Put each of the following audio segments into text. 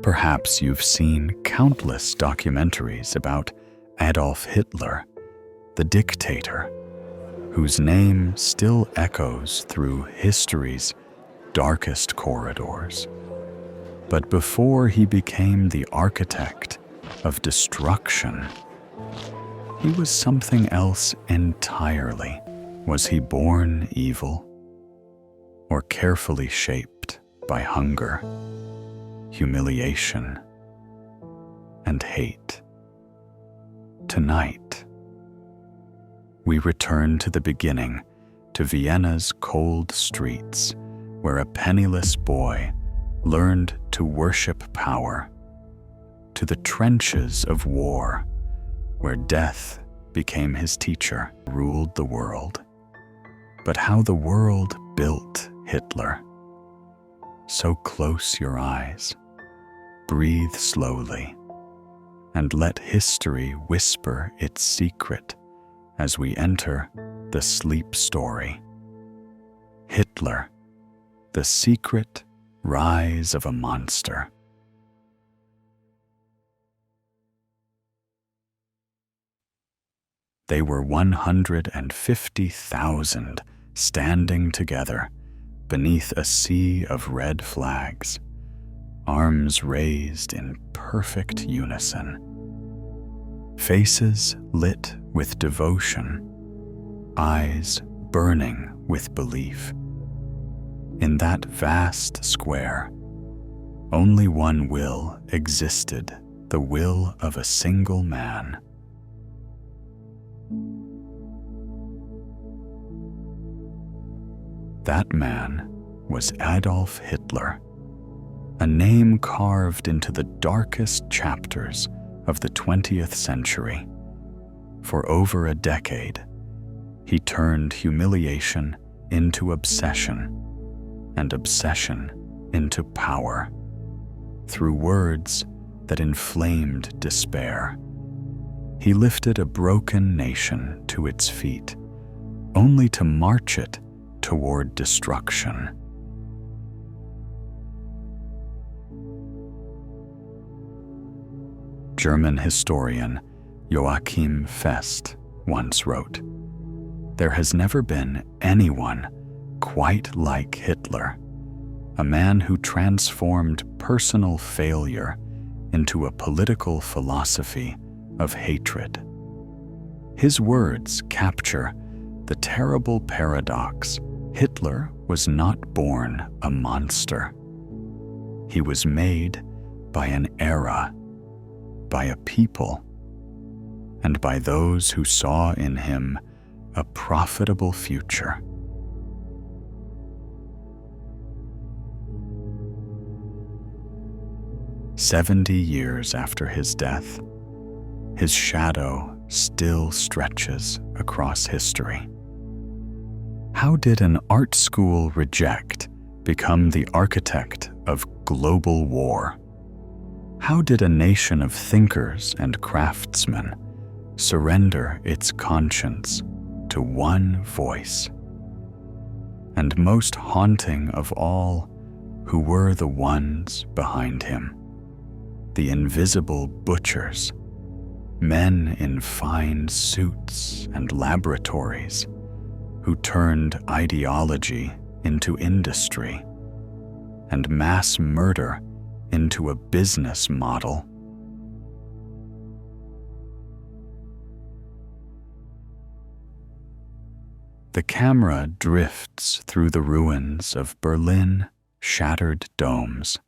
Perhaps you've seen countless documentaries about Adolf Hitler, the dictator, whose name still echoes through history's darkest corridors. But before he became the architect of destruction, he was something else entirely. Was he born evil, or carefully shaped by hunger, humiliation, and hate? Tonight, we return to the beginning, to Vienna's cold streets, where a penniless boy learned to worship power, to the trenches of war, where death became his teacher, ruled the world. But how the world built Hitler. So close your eyes, breathe slowly, and let history whisper its secret as we enter the sleep story. Hitler, the secret rise of a monster. They were 150,000 standing together beneath a sea of red flags, arms raised in perfect unison, faces lit with devotion, eyes burning with belief. In that vast square, only one will existed, the will of a single man. That man was Adolf Hitler, a name carved into the darkest chapters of the 20th century. For over a decade, he turned humiliation into obsession, and obsession into power, through words that inflamed despair. He lifted a broken nation to its feet, only to march it toward destruction. German historian Joachim Fest once wrote, "There has never been anyone quite like Hitler, a man who transformed personal failure into a political philosophy of hatred." His words capture the terrible paradox. Hitler was not born a monster. He was made by an era, by a people, and by those who saw in him a profitable future. "70 years after his death, his shadow still stretches across history. How did an art school reject become the architect of global war? How did a nation of thinkers and craftsmen surrender its conscience to one voice? And most haunting of all, who were the ones behind him? The invisible butchers, men in fine suits and laboratories, who turned ideology into industry and mass murder into a business model. The camera drifts through the ruins of Berlin, shattered domes,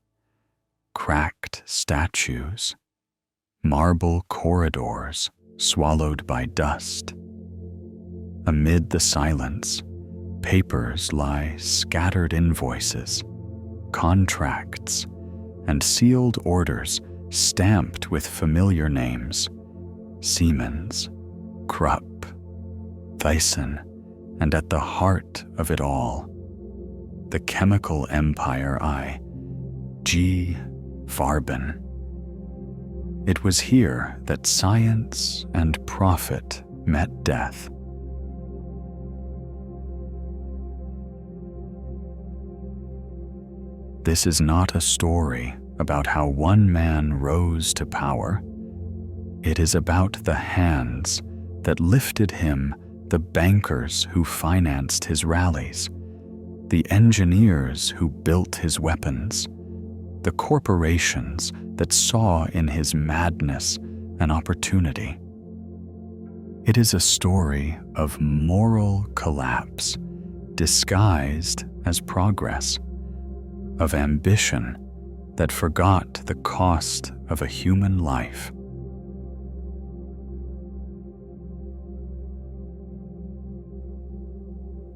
cracked statues, marble corridors swallowed by dust. Amid the silence, papers lie scattered invoices, contracts, and sealed orders stamped with familiar names: Siemens, Krupp, Thyssen, and at the heart of it all, the chemical empire I.G. Farben. It was here that science and profit met death. This is not a story about how one man rose to power. It is about the hands that lifted him, the bankers who financed his rallies, the engineers who built his weapons, the corporations that saw in his madness an opportunity. It is a story of moral collapse disguised as progress, of ambition that forgot the cost of a human life.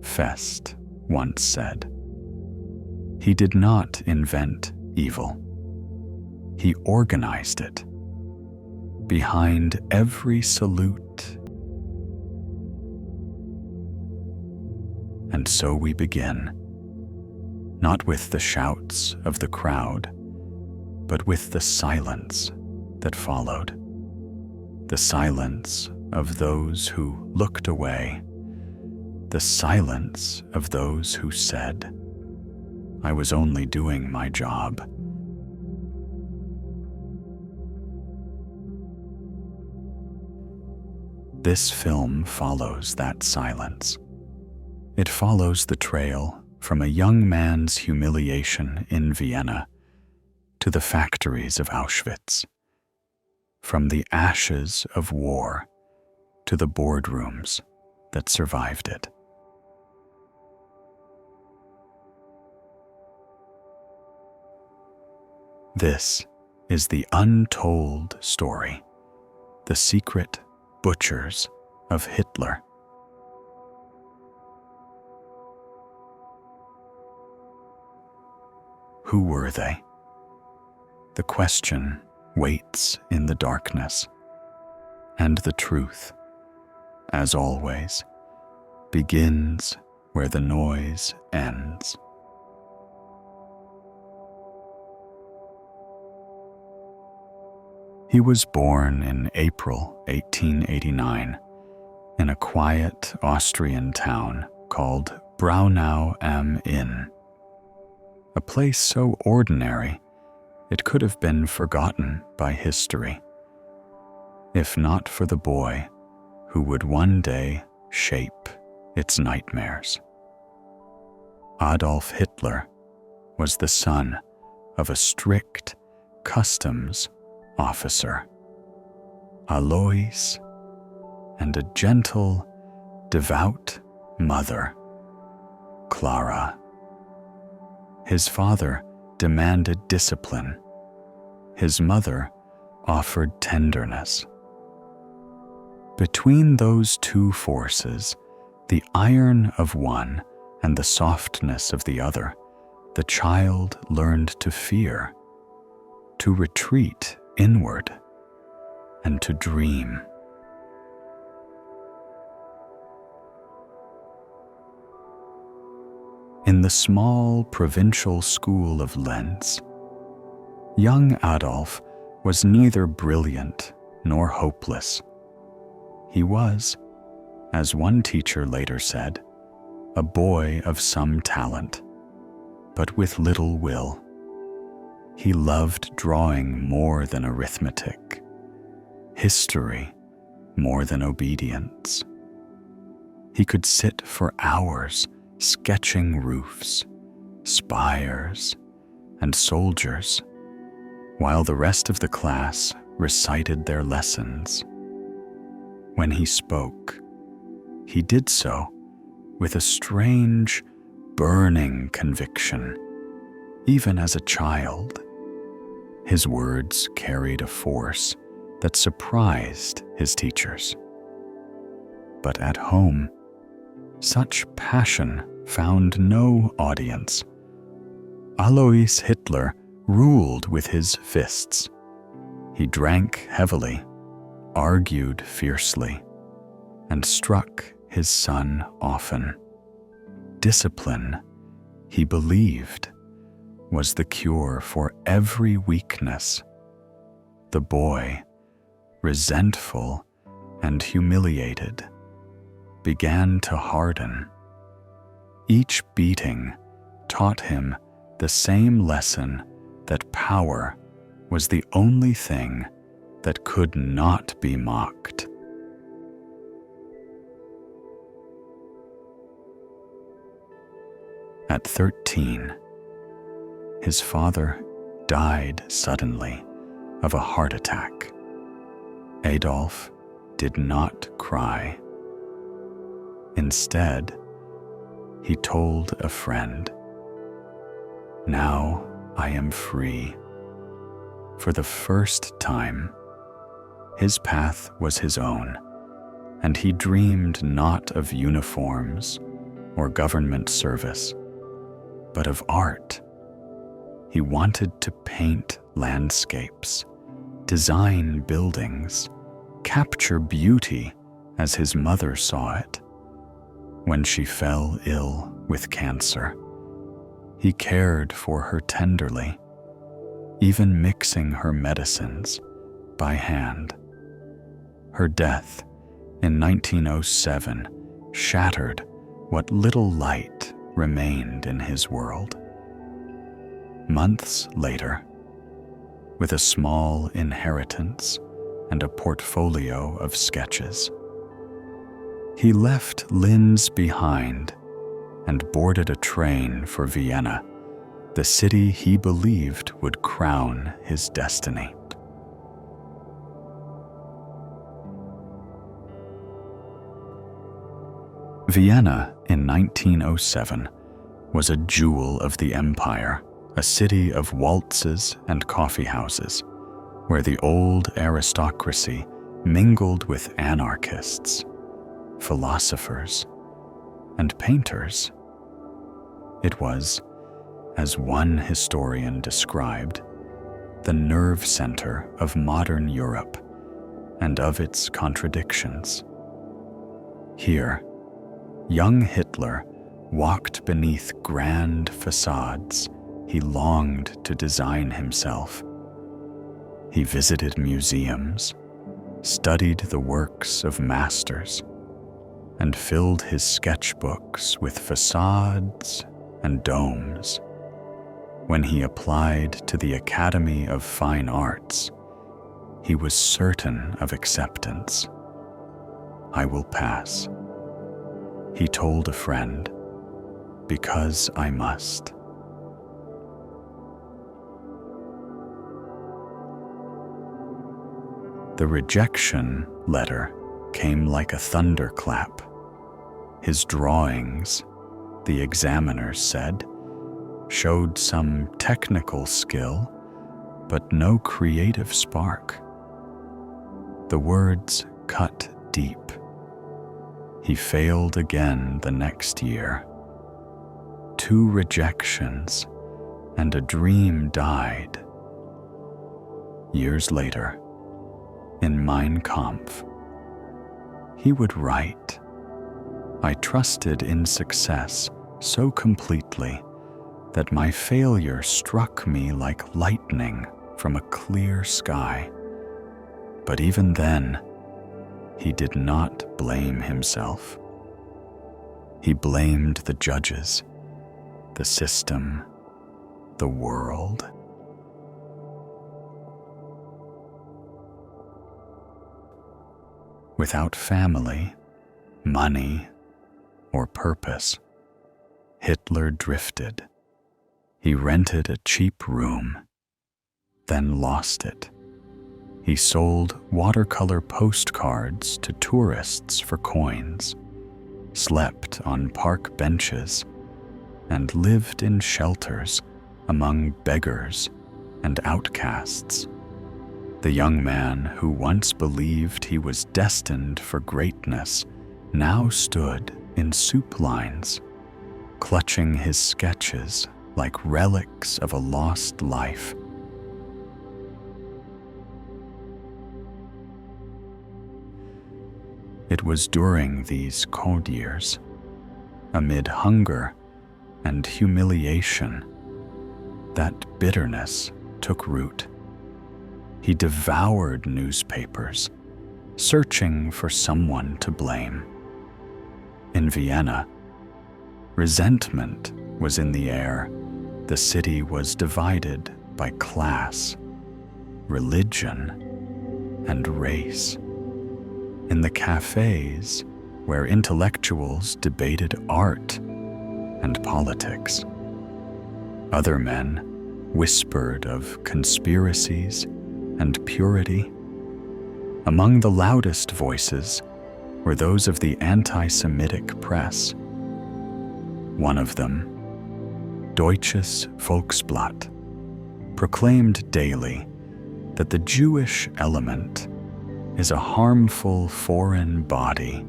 Fest once said, "He did not invent evil. He organized it. Behind every salute." And so we begin, not with the shouts of the crowd, but with the silence that followed, the silence of those who looked away, the silence of those who said, "I was only doing my job." This film follows that silence. It follows the trail from a young man's humiliation in Vienna to the factories of Auschwitz, from the ashes of war to the boardrooms that survived it. This is the untold story, the secret butchers of Hitler. Who were they? The question waits in the darkness, and the truth, as always, begins where the noise ends. He was born in April 1889 in a quiet Austrian town called Braunau am Inn, a place so ordinary it could have been forgotten by history, if not for the boy who would one day shape its nightmares. Adolf Hitler was the son of a strict customs officer, Alois, and a gentle, devout mother, Clara. His father demanded discipline. His mother offered tenderness. Between those two forces, the iron of one and the softness of the other, the child learned to fear, to retreat inward, and to dream. In the small provincial school of Linz, young Adolf was neither brilliant nor hopeless. He was, as one teacher later said, a boy of some talent, but with little will. He loved drawing more than arithmetic, history more than obedience. He could sit for hours sketching roofs, spires, and soldiers, while the rest of the class recited their lessons. When he spoke, he did so with a strange, burning conviction, even as a child. His words carried a force that surprised his teachers. But at home, such passion found no audience. Alois Hitler ruled with his fists. He drank heavily, argued fiercely, and struck his son often. Discipline, he believed, was the cure for every weakness. The boy, resentful and humiliated, began to harden. Each beating taught him the same lesson that power was the only thing that could not be mocked. At 13, his father died suddenly of a heart attack. Adolf did not cry. Instead, he told a friend, "Now I am free." For the first time, his path was his own, and he dreamed not of uniforms or government service, but of art. He wanted to paint landscapes, design buildings, capture beauty as his mother saw it. When she fell ill with cancer, he cared for her tenderly, even mixing her medicines by hand. Her death in 1907 shattered what little light remained in his world. Months later, with a small inheritance and a portfolio of sketches, he left Linz behind and boarded a train for Vienna, the city he believed would crown his destiny. Vienna in 1907 was a jewel of the empire, a city of waltzes and coffee houses, where the old aristocracy mingled with anarchists, philosophers, and painters. It was, as one historian described, the nerve center of modern Europe and of its contradictions. Here, young Hitler walked beneath grand facades he longed to design himself. He visited museums, studied the works of masters, and filled his sketchbooks with facades and domes. When he applied to the Academy of Fine Arts, he was certain of acceptance. "I will pass," he told a friend, "because I must." The rejection letter came like a thunderclap. His drawings, the examiners said, showed some technical skill, but no creative spark. The words cut deep. He failed again the next year. 2 rejections, and a dream died. Years later, in Mein Kampf, he would write, "I trusted in success so completely that my failure struck me like lightning from a clear sky. But even then, he did not blame himself. He blamed the judges, the system, the world." Without family, money, or purpose, Hitler drifted. He rented a cheap room, then lost it. He sold watercolor postcards to tourists for coins, slept on park benches, and lived in shelters among beggars and outcasts. The young man who once believed he was destined for greatness now stood in soup lines, clutching his sketches like relics of a lost life. It was during these cold years, amid hunger and humiliation, that bitterness took root. He devoured newspapers, searching for someone to blame. In Vienna, resentment was in the air. The city was divided by class, religion, and race. In the cafes where intellectuals debated art and politics, other men whispered of conspiracies and purity. Among the loudest voices were those of the anti-Semitic press. One of them, Deutsches Volksblatt, proclaimed daily that the Jewish element is a harmful foreign body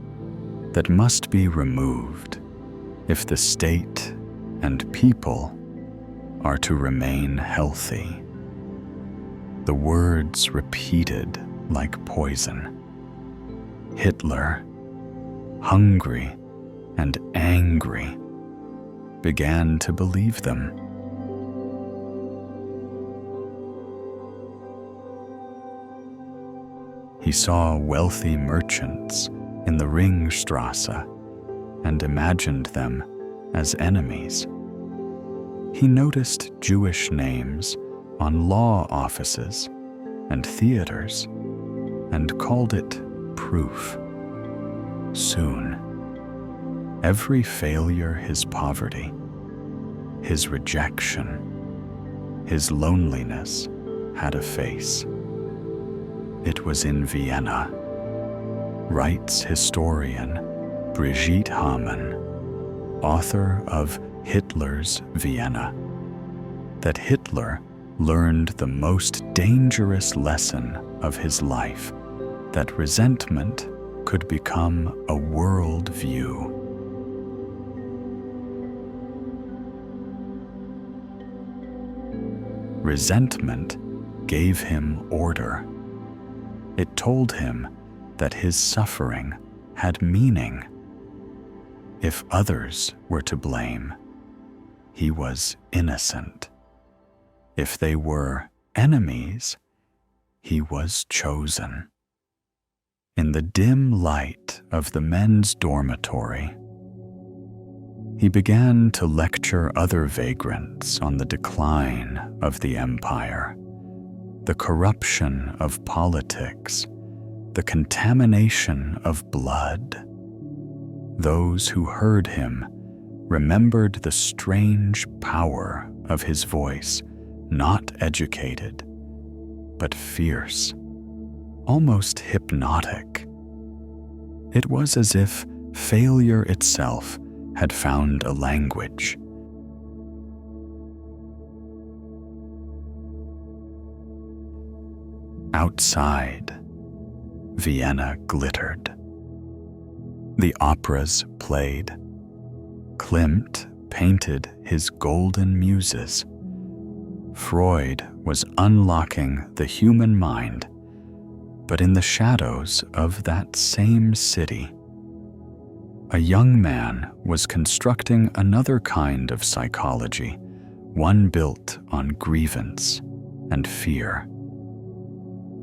that must be removed if the state and people are to remain healthy. The words repeated like poison. Hitler, hungry and angry, began to believe them. He saw wealthy merchants in the Ringstrasse and imagined them as enemies. He noticed Jewish names on law offices and theaters and called it proof. Soon, every failure, his poverty, his rejection, his loneliness had a face. It was in Vienna, writes historian Brigitte Hamann, author of Hitler's Vienna, that Hitler learned the most dangerous lesson of his life, that resentment could become a world view. Resentment gave him order. It told him that his suffering had meaning. If others were to blame, he was innocent. If they were enemies, he was chosen. In the dim light of the men's dormitory, he began to lecture other vagrants on the decline of the empire, the corruption of politics, the contamination of blood. Those who heard him remembered the strange power of his voice, not educated, but fierce, almost hypnotic. It was as if failure itself had found a language. Outside, Vienna glittered. The operas played. Klimt painted his golden muses. Freud was unlocking the human mind, but in the shadows of that same city, a young man was constructing another kind of psychology, one built on grievance and fear.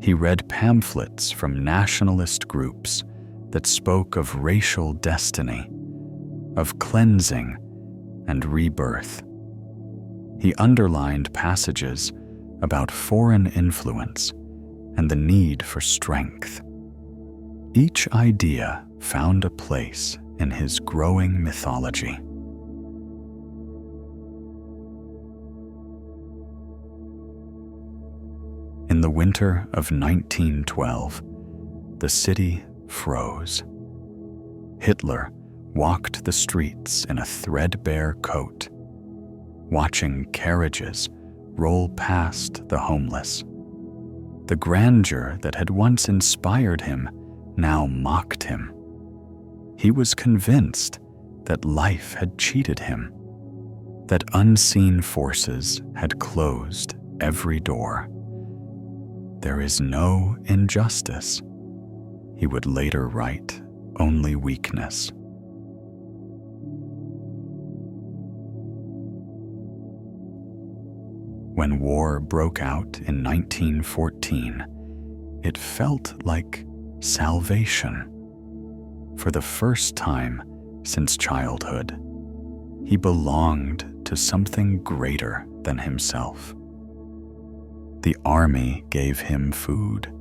He read pamphlets from nationalist groups that spoke of racial destiny, of cleansing and rebirth. He underlined passages about foreign influence and the need for strength. Each idea found a place in his growing mythology. In the winter of 1912, the city froze. Hitler walked the streets in a threadbare coat, watching carriages roll past the homeless. The grandeur that had once inspired him now mocked him. He was convinced that life had cheated him, that unseen forces had closed every door. There is no injustice, he would later write, only weakness. When war broke out in 1914, it felt like salvation. For the first time since childhood, he belonged to something greater than himself. The army gave him food,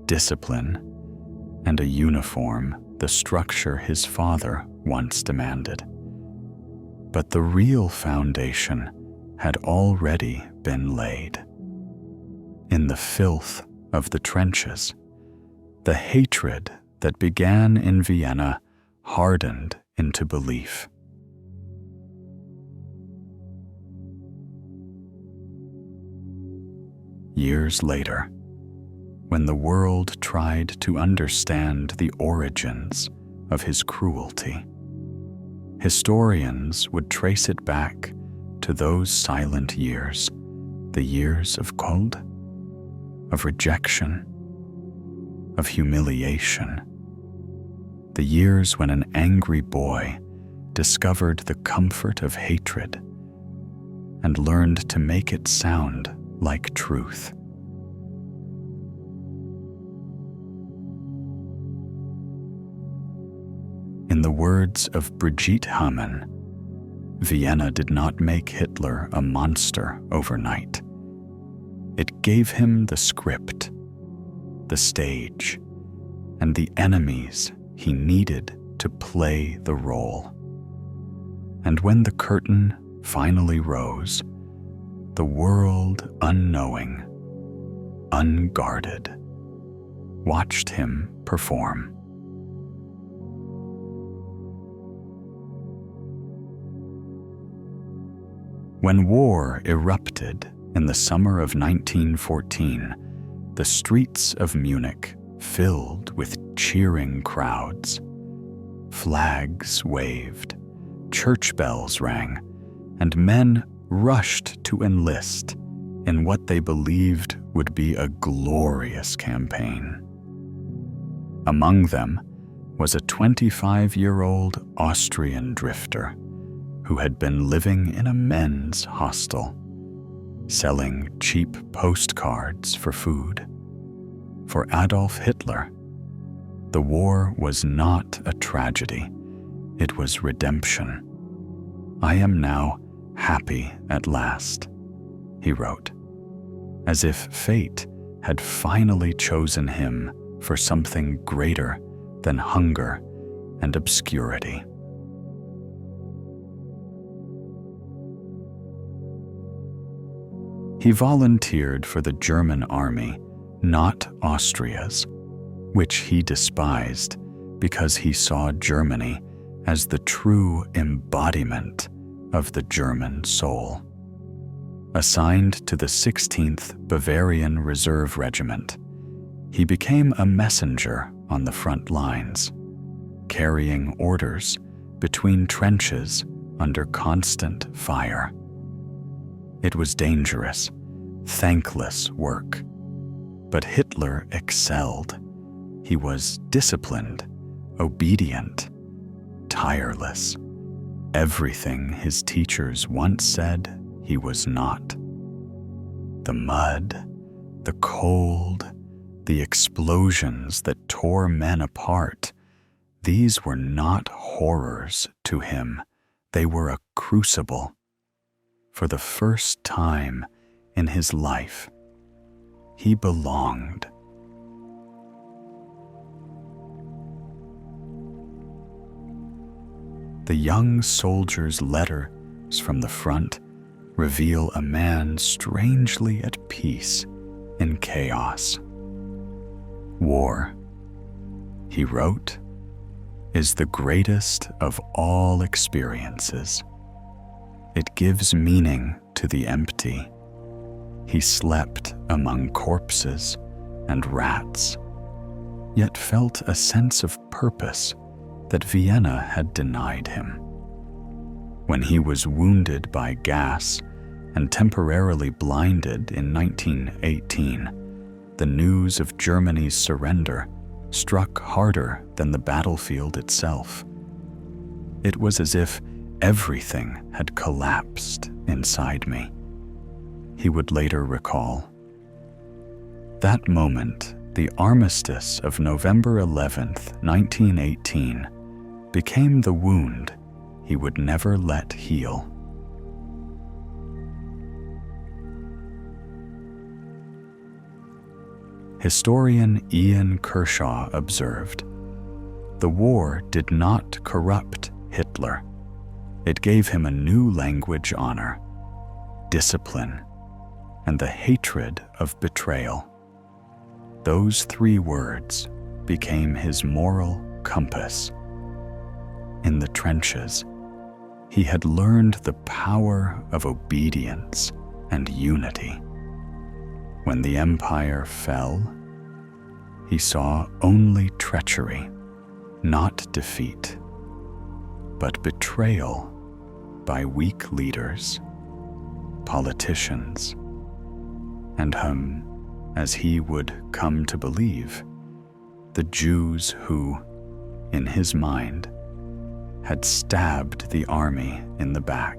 discipline, and a uniform, the structure his father once demanded. But the real foundation had already been laid. In the filth of the trenches, the hatred that began in Vienna hardened into belief. Years later, when the world tried to understand the origins of his cruelty, historians would trace it back to those silent years, the years of cold, of rejection, of humiliation, the years when an angry boy discovered the comfort of hatred and learned to make it sound like truth. In the words of Brigitte Hamann, Vienna did not make Hitler a monster overnight. It gave him the script, the stage, and the enemies he needed to play the role. And when the curtain finally rose, the world unknowing, unguarded, watched him perform. When war erupted in the summer of 1914, the streets of Munich filled with cheering crowds. Flags waved, church bells rang, and men rushed to enlist in what they believed would be a glorious campaign. Among them was a 25-year-old Austrian drifter who had been living in a men's hostel, selling cheap postcards for food. For Adolf Hitler, the war was not a tragedy, it was redemption. "I am now happy at last," he wrote, as if fate had finally chosen him for something greater than hunger and obscurity. He volunteered for the German army, not Austria's, which he despised because he saw Germany as the true embodiment of the German soul. Assigned to the 16th Bavarian Reserve Regiment, he became a messenger on the front lines, carrying orders between trenches under constant fire. It was dangerous, thankless work, but Hitler excelled. He was disciplined, obedient, tireless, everything his teachers once said he was not. The mud, the cold, the explosions that tore men apart, these were not horrors to him. They were a crucible. For the first time in his life, he belonged. The young soldier's letters from the front reveal a man strangely at peace in chaos. "War," he wrote, "is the greatest of all experiences. It gives meaning to the empty." He slept among corpses and rats, yet felt a sense of purpose that Vienna had denied him. When he was wounded by gas and temporarily blinded in 1918, the news of Germany's surrender struck harder than the battlefield itself. It was as if everything had collapsed inside me, he would later recall. That moment, the armistice of November 11th, 1918, became the wound he would never let heal. Historian Ian Kershaw observed, "The war did not corrupt Hitler. It gave him a new language honor, discipline, and the hatred of betrayal. Those three words became his moral compass. In the trenches, he had learned the power of obedience and unity. When the empire fell, he saw only treachery, not defeat, but betrayal by weak leaders, politicians, and whom, as he would come to believe, the Jews who, in his mind, had stabbed the army in the back."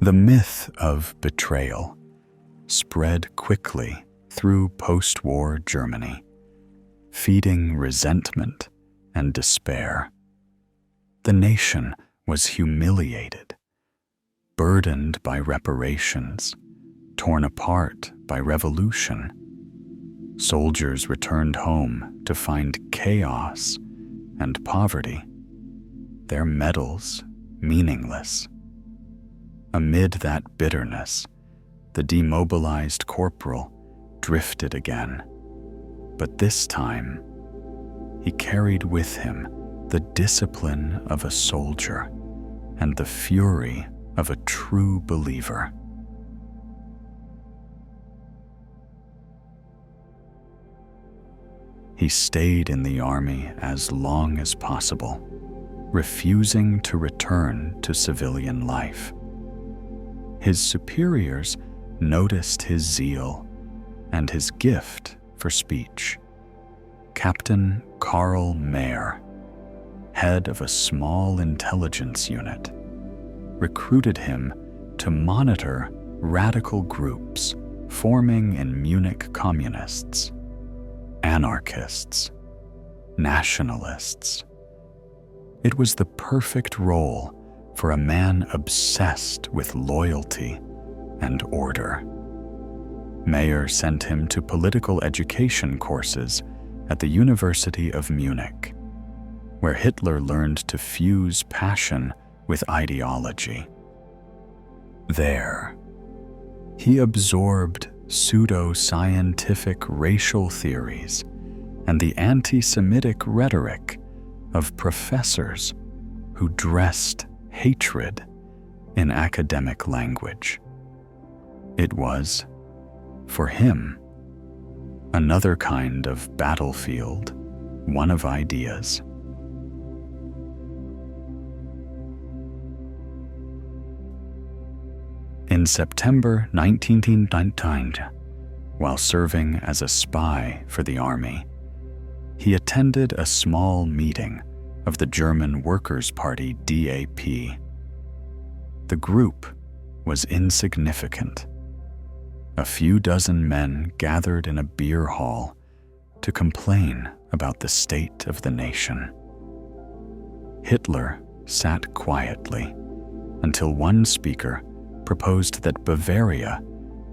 The myth of betrayal spread quickly through post-war Germany, feeding resentment and despair. The nation was humiliated, burdened by reparations, torn apart by revolution. Soldiers returned home to find chaos and poverty, their medals meaningless. Amid that bitterness, the demobilized corporal drifted again, but this time he carried with him the discipline of a soldier and the fury of a true believer. He stayed in the army as long as possible, refusing to return to civilian life. His superiors noticed his zeal and his gift for speech. Captain Karl Mayer, head of a small intelligence unit, recruited him to monitor radical groups forming in Munich: communists, anarchists, nationalists. It was the perfect role for a man obsessed with loyalty and order. Mayer sent him to political education courses at the University of Munich, where Hitler learned to fuse passion with ideology. There, he absorbed pseudo-scientific racial theories and the anti-Semitic rhetoric of professors who dressed hatred in academic language. It was, for him, another kind of battlefield, one of ideas. In September 1919, while serving as a spy for the army, he attended a small meeting of the German Workers' Party DAP. The group was insignificant. A few dozen men gathered in a beer hall to complain about the state of the nation. Hitler sat quietly until one speaker proposed that Bavaria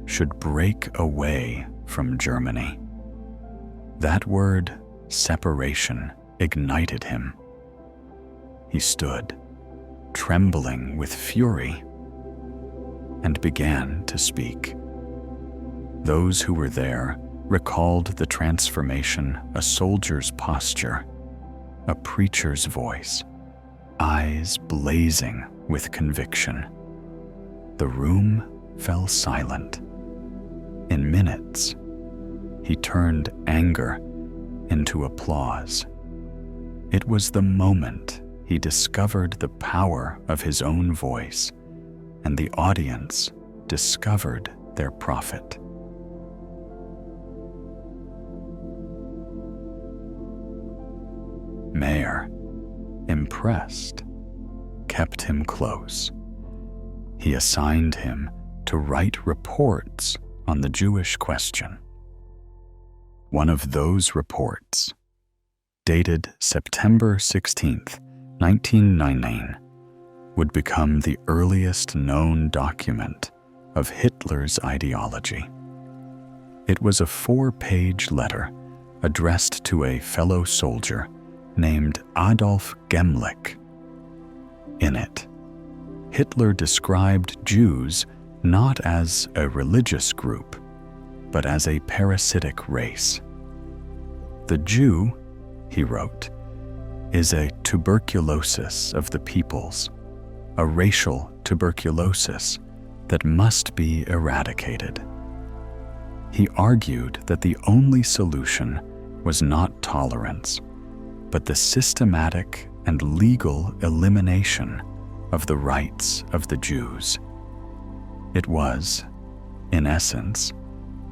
should break away from Germany. That word, separation, ignited him. He stood, trembling with fury, and began to speak. Those who were there recalled the transformation a soldier's posture, a preacher's voice, eyes blazing with conviction. The room fell silent. In minutes, he turned anger into applause. It was the moment he discovered the power of his own voice, and the audience discovered their prophet. Mayer, impressed, kept him close. He assigned him to write reports on the Jewish question. One of those reports, dated September 16, 1919, would become the earliest known document of Hitler's ideology. It was a 4-page letter addressed to a fellow soldier named Adolf Gemlich. In it, Hitler described Jews not as a religious group, but as a parasitic race. The Jew, he wrote, is a tuberculosis of the peoples, a racial tuberculosis that must be eradicated. He argued that the only solution was not tolerance, but the systematic and legal elimination of the rights of the Jews. It was, in essence,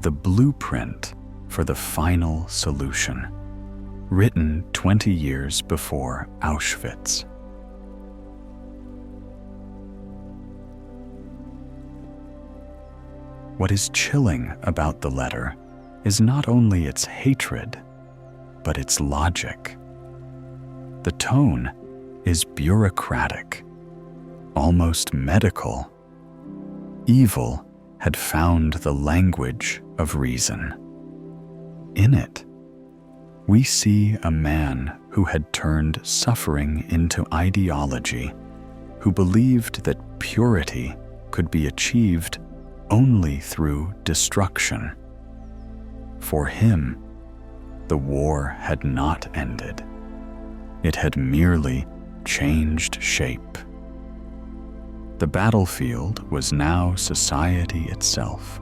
the blueprint for the final solution, written 20 years before Auschwitz. What is chilling about the letter is not only its hatred, but its logic. The tone is bureaucratic, almost medical. Evil had found the language of reason. In it, we see a man who had turned suffering into ideology, who believed that purity could be achieved only through destruction. For him, the war had not ended. It had merely changed shape. The battlefield was now society itself.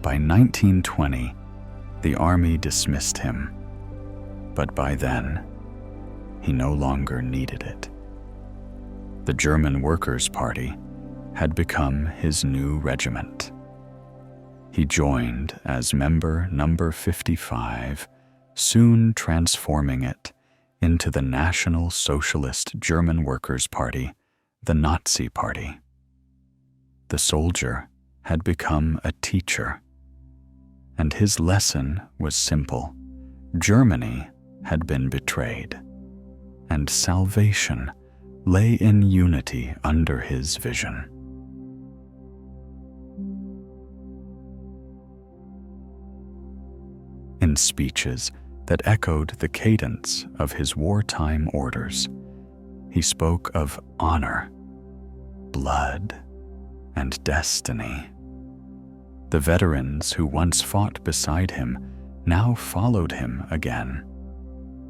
By 1920, the army dismissed him, but by then, he no longer needed it. The German Workers' Party had become his new regiment. He joined as member number 55, soon transforming it into the National Socialist German Workers' Party, the Nazi Party. The soldier had become a teacher, and his lesson was simple. Germany had been betrayed, and salvation lay in unity under his vision. In speeches that echoed the cadence of his wartime orders, he spoke of honor, blood, and destiny. The veterans who once fought beside him now followed him again,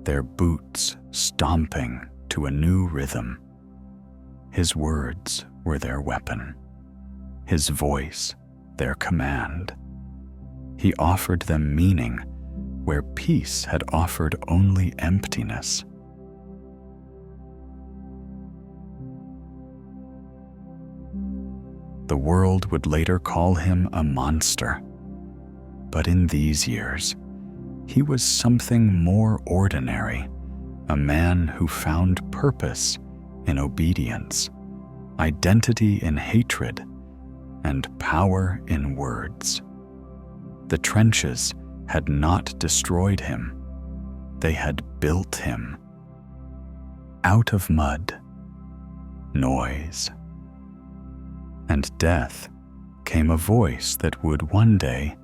their boots stomping to a new rhythm. His words were their weapon, his voice their command. He offered them meaning where peace had offered only emptiness. The world would later call him a monster, but in these years, he was something more ordinary, a man who found purpose in obedience, identity in hatred, and power in words. The trenches had not destroyed him, they had built him. Out of mud, noise, and death came a voice that would one day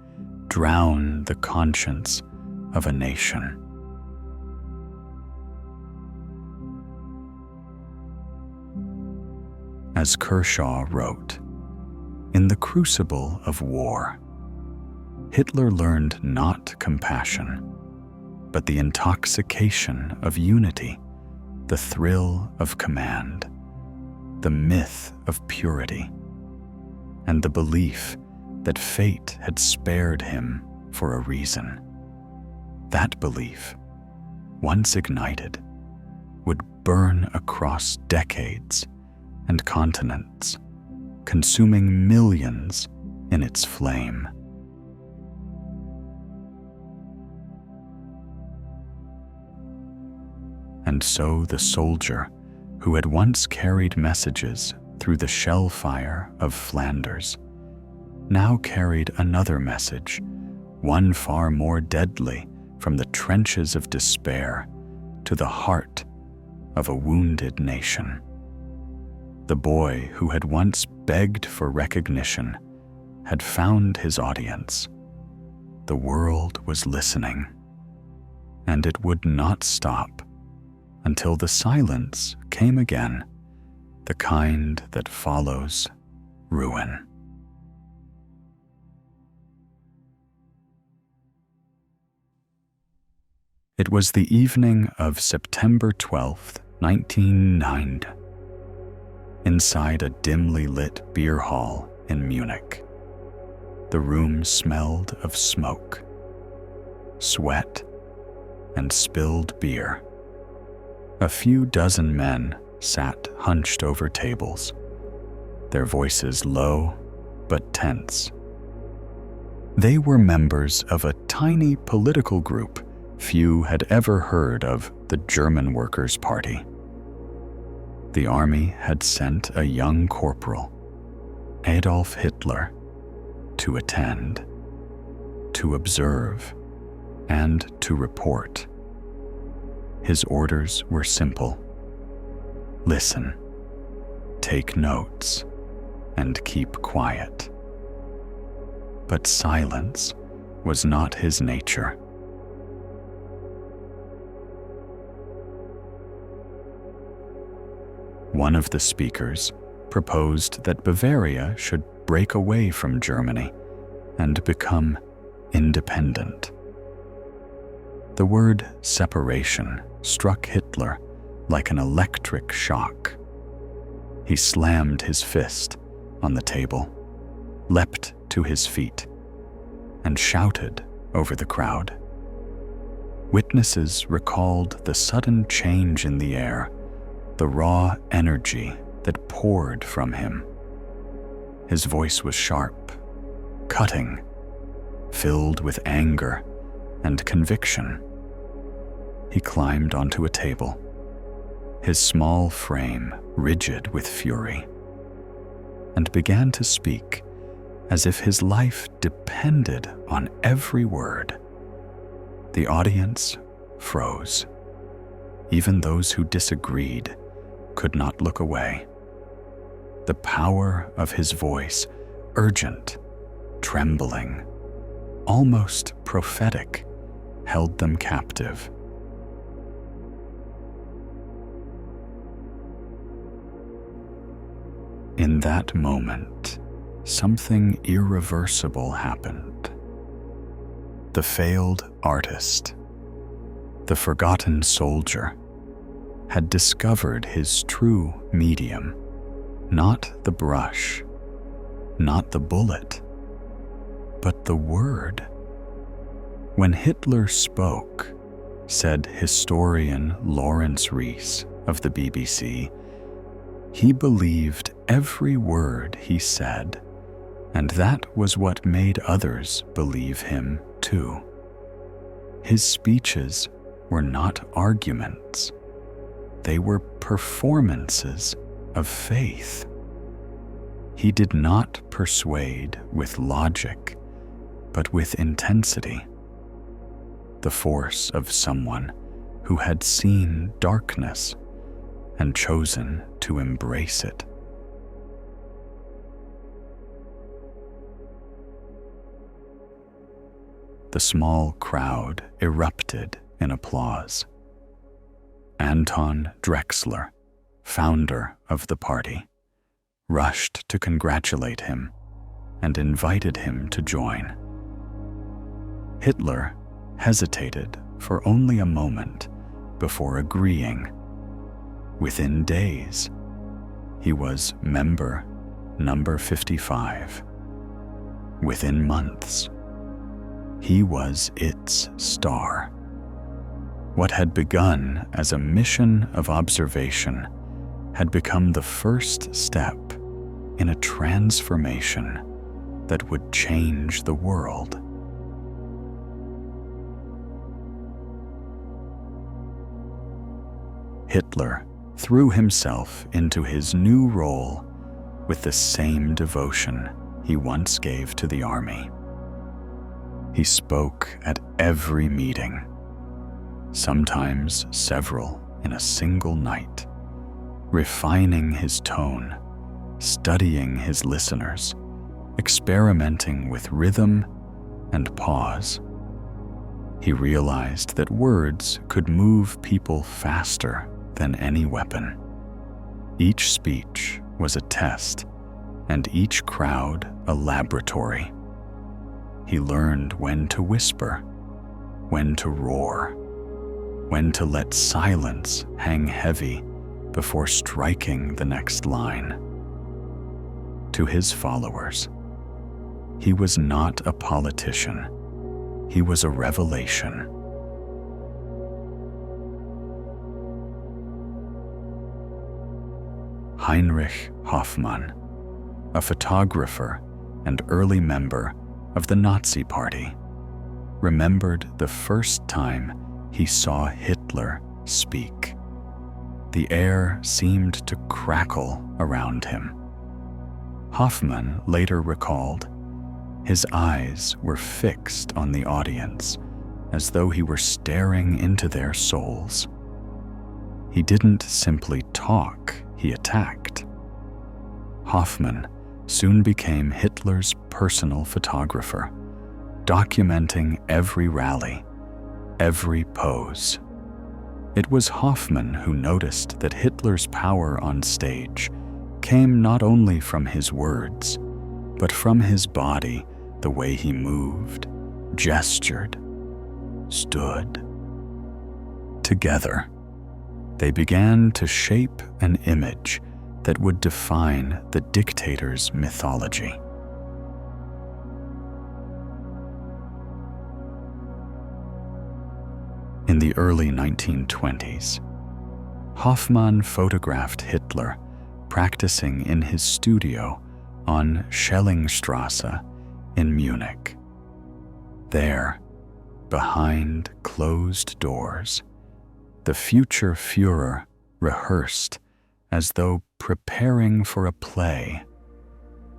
drown the conscience of a nation. As Kershaw wrote, in the crucible of war, Hitler learned not compassion, but the intoxication of unity, the thrill of command, the myth of purity, and the belief that fate had spared him for a reason. That belief, once ignited, would burn across decades and continents, consuming millions in its flame. And so the soldier who had once carried messages through the shell fire of Flanders now carried another message, one far more deadly from the trenches of despair to the heart of a wounded nation. The boy who had once begged for recognition had found his audience. The world was listening, and it would not stop until the silence came again, the kind that follows ruin. It was the evening of September 12th, 1909, inside a dimly lit beer hall in Munich. The room smelled of smoke, sweat, and spilled beer. A few dozen men sat hunched over tables, their voices low but tense. They were members of a tiny political group few had ever heard of, the German Workers' Party. The army had sent a young corporal, Adolf Hitler, to attend, to observe, and to report. His orders were simple: listen, take notes, and keep quiet. But silence was not his nature. One of the speakers proposed that Bavaria should break away from Germany and become independent. The word separation struck Hitler like an electric shock. He slammed his fist on the table, leapt to his feet, and shouted over the crowd. Witnesses recalled the sudden change in the air, the raw energy that poured from him. His voice was sharp, cutting, filled with anger and conviction. He climbed onto a table, his small frame rigid with fury, and began to speak as if his life depended on every word. The audience froze. Even those who disagreed could not look away. The power of his voice, urgent, trembling, almost prophetic, held them captive. In that moment, something irreversible happened. The failed artist, the forgotten soldier, had discovered his true medium, not the brush, not the bullet, but the word. When Hitler spoke, said historian Lawrence Rees of the BBC, he believed every word he said, and that was what made others believe him too. His speeches were not arguments. They were performances of faith. He did not persuade with logic, but with intensity, the force of someone who had seen darkness and chosen to embrace it. The small crowd erupted in applause. Anton Drexler, founder of the party, rushed to congratulate him and invited him to join. Hitler hesitated for only a moment before agreeing. Within days, he was member number 55. Within months, he was its star. What had begun as a mission of observation had become the first step in a transformation that would change the world. Hitler threw himself into his new role with the same devotion he once gave to the army. He spoke at every meeting, sometimes several in a single night, refining his tone, studying his listeners, experimenting with rhythm and pause. He realized that words could move people faster than any weapon. Each speech was a test, and each crowd a laboratory. He learned when to whisper, when to roar, when to let silence hang heavy before striking the next line. To his followers, he was not a politician. He was a revelation. Heinrich Hoffmann, a photographer and early member of the Nazi Party, remembered the first time he saw Hitler speak. The air seemed to crackle around him. Hoffmann later recalled, his eyes were fixed on the audience as though he were staring into their souls. He didn't simply talk, he attacked. Hoffmann soon became Hitler's personal photographer, documenting every rally, every pose. It was Hoffmann who noticed that Hitler's power on stage came not only from his words, but from his body, the way he moved, gestured, stood. Together, they began to shape an image that would define the dictator's mythology. In the early 1920s, Hoffmann photographed Hitler practicing in his studio on Schellingstrasse in Munich. There, behind closed doors, the future Führer rehearsed as though preparing for a play.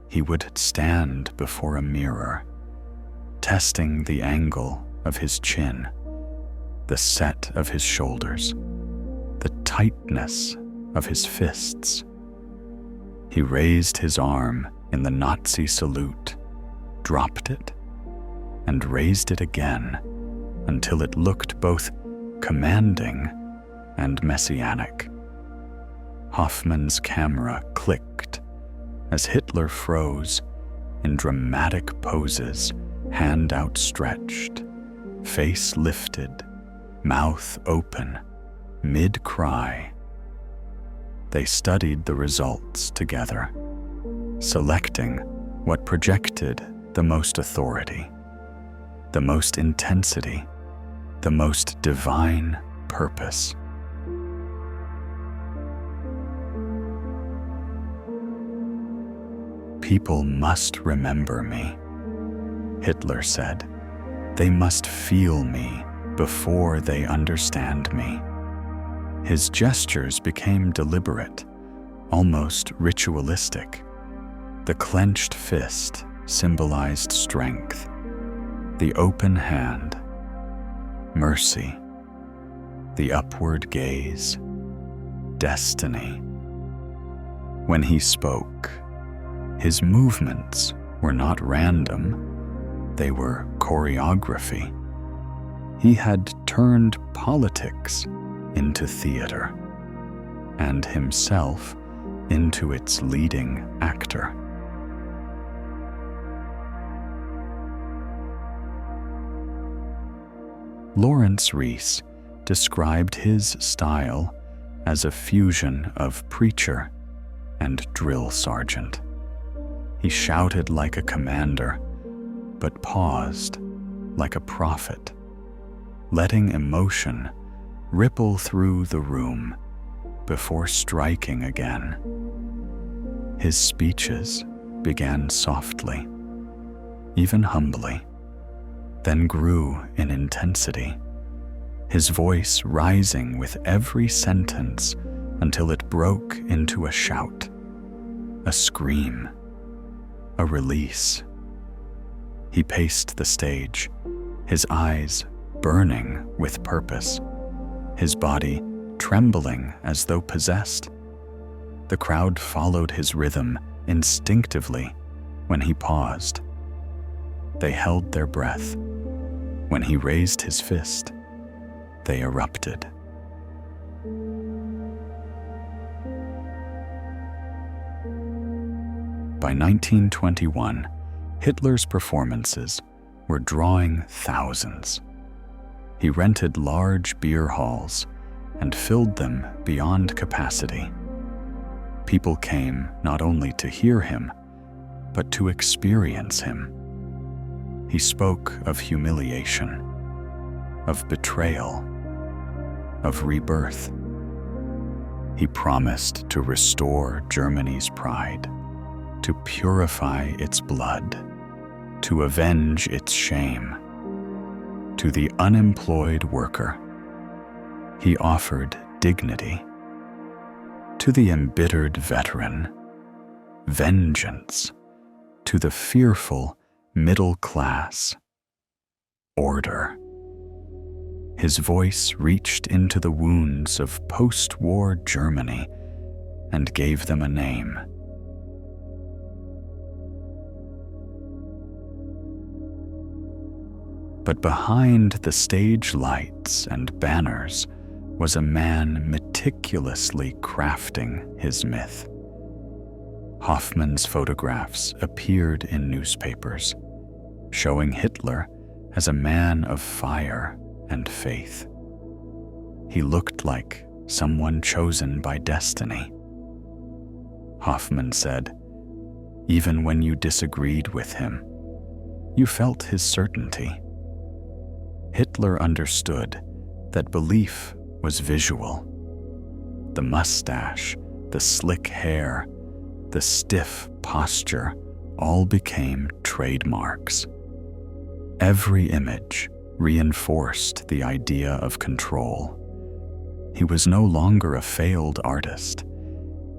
He would stand before a mirror, testing the angle of his chin, the set of his shoulders, the tightness of his fists. He raised his arm in the Nazi salute, dropped it, and raised it again until it looked both commanding and messianic. Hoffmann's camera clicked as Hitler froze in dramatic poses, hand outstretched, face lifted, mouth open, mid-cry. They studied the results together, selecting what projected the most authority, the most intensity, the most divine purpose. People must remember me, Hitler said. They must feel me before they understand me. His gestures became deliberate, almost ritualistic. The clenched fist symbolized strength, the open hand, mercy, the upward gaze, destiny. When he spoke, his movements were not random, they were choreography. He had turned politics into theater, and himself into its leading actor. Lawrence Rees described his style as a fusion of preacher and drill sergeant. He shouted like a commander, but paused like a prophet, letting emotion ripple through the room before striking again. His speeches began softly, even humbly, then grew in intensity, his voice rising with every sentence until it broke into a shout, a scream, a release. He paced the stage, his eyes burning with purpose, his body trembling as though possessed. The crowd followed his rhythm instinctively when he paused. They held their breath. When he raised his fist, they erupted. By 1921, Hitler's performances were drawing thousands. He rented large beer halls and filled them beyond capacity. People came not only to hear him, but to experience him. He spoke of humiliation, of betrayal, of rebirth. He promised to restore Germany's pride, to purify its blood, to avenge its shame. To the unemployed worker, he offered dignity. To the embittered veteran, vengeance. To the fearful middle class, order. His voice reached into the wounds of post-war Germany and gave them a name. But behind the stage lights and banners was a man meticulously crafting his myth. Hoffmann's photographs appeared in newspapers, showing Hitler as a man of fire and faith. He looked like someone chosen by destiny. Hoffmann said, "Even when you disagreed with him, you felt his certainty." Hitler understood that belief was visual. The mustache, the slick hair, the stiff posture all became trademarks. Every image reinforced the idea of control. He was no longer a failed artist.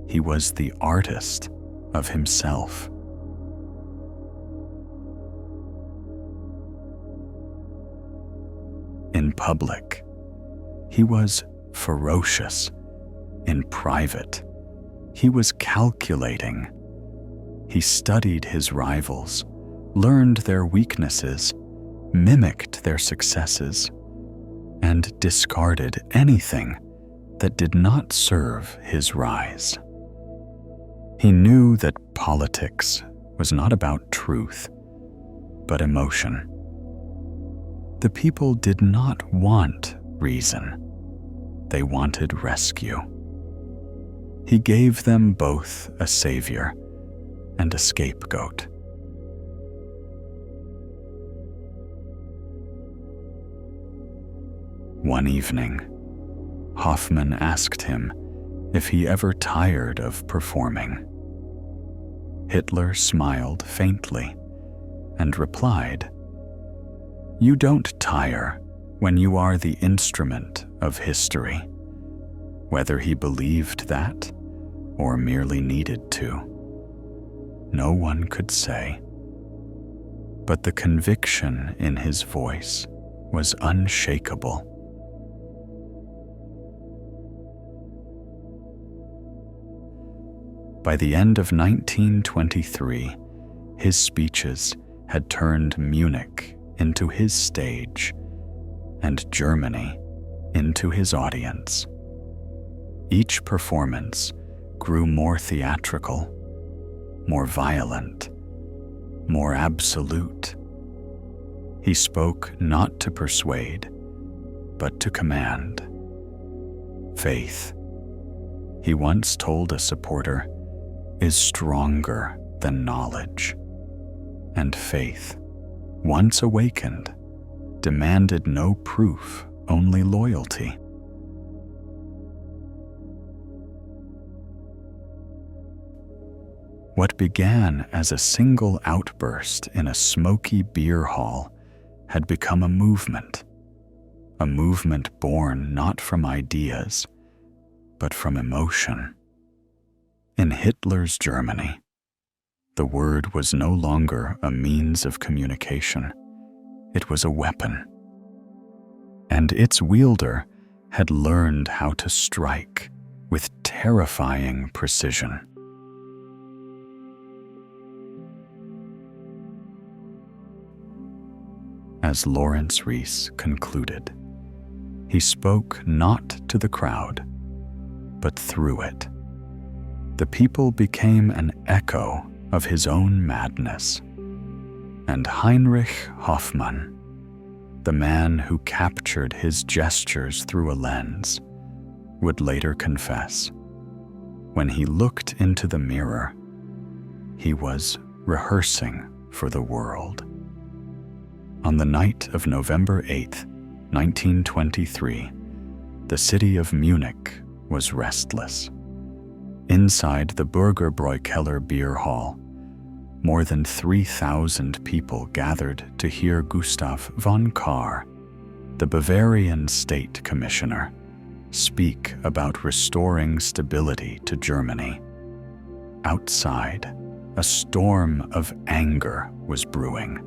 He was the artist of himself. In public, he was ferocious. In private, he was calculating. He studied his rivals, learned their weaknesses, mimicked their successes, and discarded anything that did not serve his rise. He knew that politics was not about truth, but emotion. The people did not want reason. They wanted rescue. He gave them both a savior and a scapegoat. One evening, Hoffmann asked him if he ever tired of performing. Hitler smiled faintly and replied, "You don't tire when you are the instrument of history," whether he believed that or merely needed to. No one could say. But the conviction in his voice was unshakable. By the end of 1923, his speeches had turned Munich into his stage and Germany into his audience. Each performance grew more theatrical, more violent, more absolute. He spoke not to persuade, but to command. Faith, he once told a supporter, is stronger than knowledge. And faith, once awakened, demanded no proof, only loyalty. What began as a single outburst in a smoky beer hall had become a movement born not from ideas, but from emotion. In Hitler's Germany, the word was no longer a means of communication. it was a weapon, and its wielder had learned how to strike with terrifying precision. As Lawrence Rees concluded, he spoke not to the crowd, but through it. The people became an echo of his own madness, and Heinrich Hoffmann, the man who captured his gestures through a lens, would later confess, when he looked into the mirror, he was rehearsing for the world. On the night of November 8, 1923, the city of Munich was restless. Inside the Burgerbräukeller beer hall, more than 3,000 people gathered to hear Gustav von Kahr, the Bavarian state commissioner, speak about restoring stability to Germany. Outside, a storm of anger was brewing.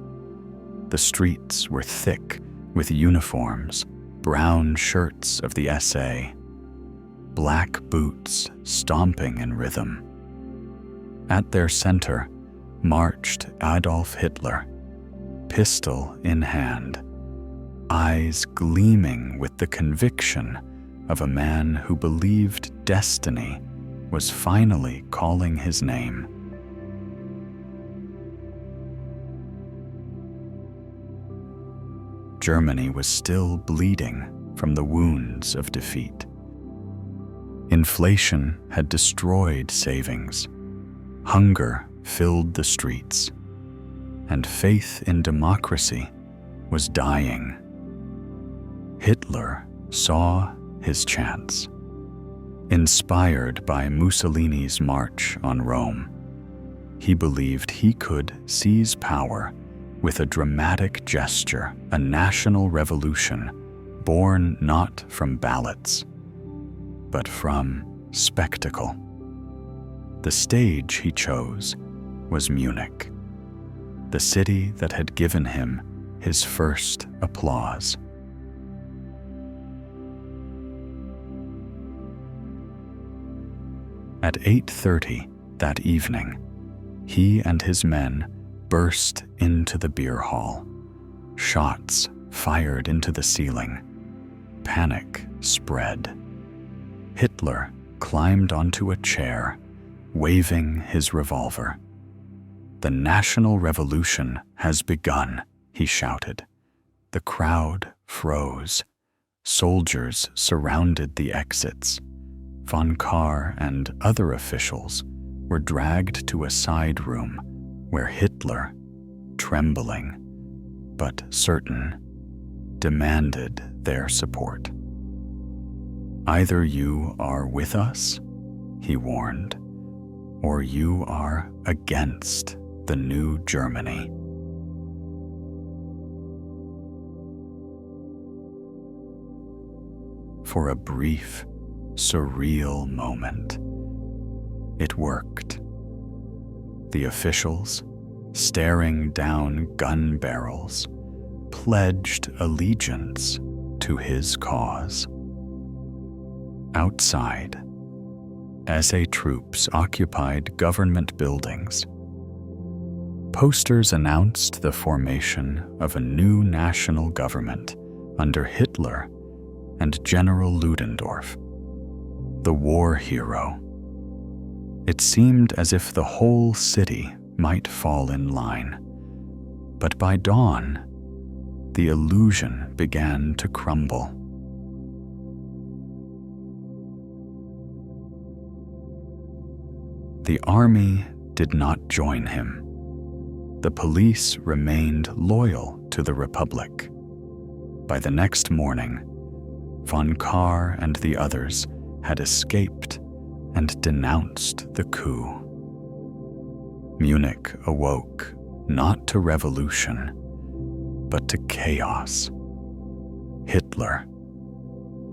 The streets were thick with uniforms, brown shirts of the SA, black boots stomping in rhythm. At their center marched Adolf Hitler, pistol in hand, eyes gleaming with the conviction of a man who believed destiny was finally calling his name. Germany was still bleeding from the wounds of defeat. Inflation had destroyed savings. Hunger filled the streets, and faith in democracy was dying. Hitler saw his chance. Inspired by Mussolini's march on Rome, he believed he could seize power with a dramatic gesture, a national revolution born not from ballots, but from spectacle. The stage he chose was Munich, the city that had given him his first applause. At 8:30 that evening, he and his men burst into the beer hall. Shots fired into the ceiling. Panic spread. Hitler climbed onto a chair, waving his revolver. "The national revolution has begun," he shouted. The crowd froze. Soldiers surrounded the exits. Von Kahr and other officials were dragged to a side room where Hitler, trembling but certain, demanded their support. "Either you are with us," he warned, "or you are against the new Germany." For a brief, surreal moment, it worked. The officials, staring down gun barrels, pledged allegiance to his cause. Outside, SA troops occupied government buildings. Posters announced the formation of a new national government under Hitler and General Ludendorff, the war hero. It seemed as if the whole city might fall in line, but by dawn, the illusion began to crumble. The army did not join him. The police remained loyal to the Republic. By the next morning, von Kahr and the others had escaped and denounced the coup. Munich awoke not to revolution, but to chaos. Hitler,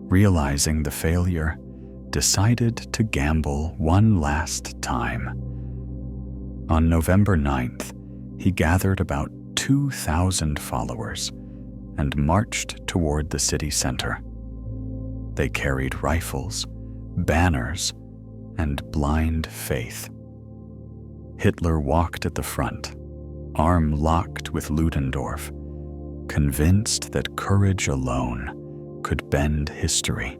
realizing the failure, decided to gamble one last time. On November 9th, he gathered about 2,000 followers and marched toward the city center. They carried rifles, banners, and blind faith. Hitler walked at the front, arm locked with Ludendorff, convinced that courage alone could bend history.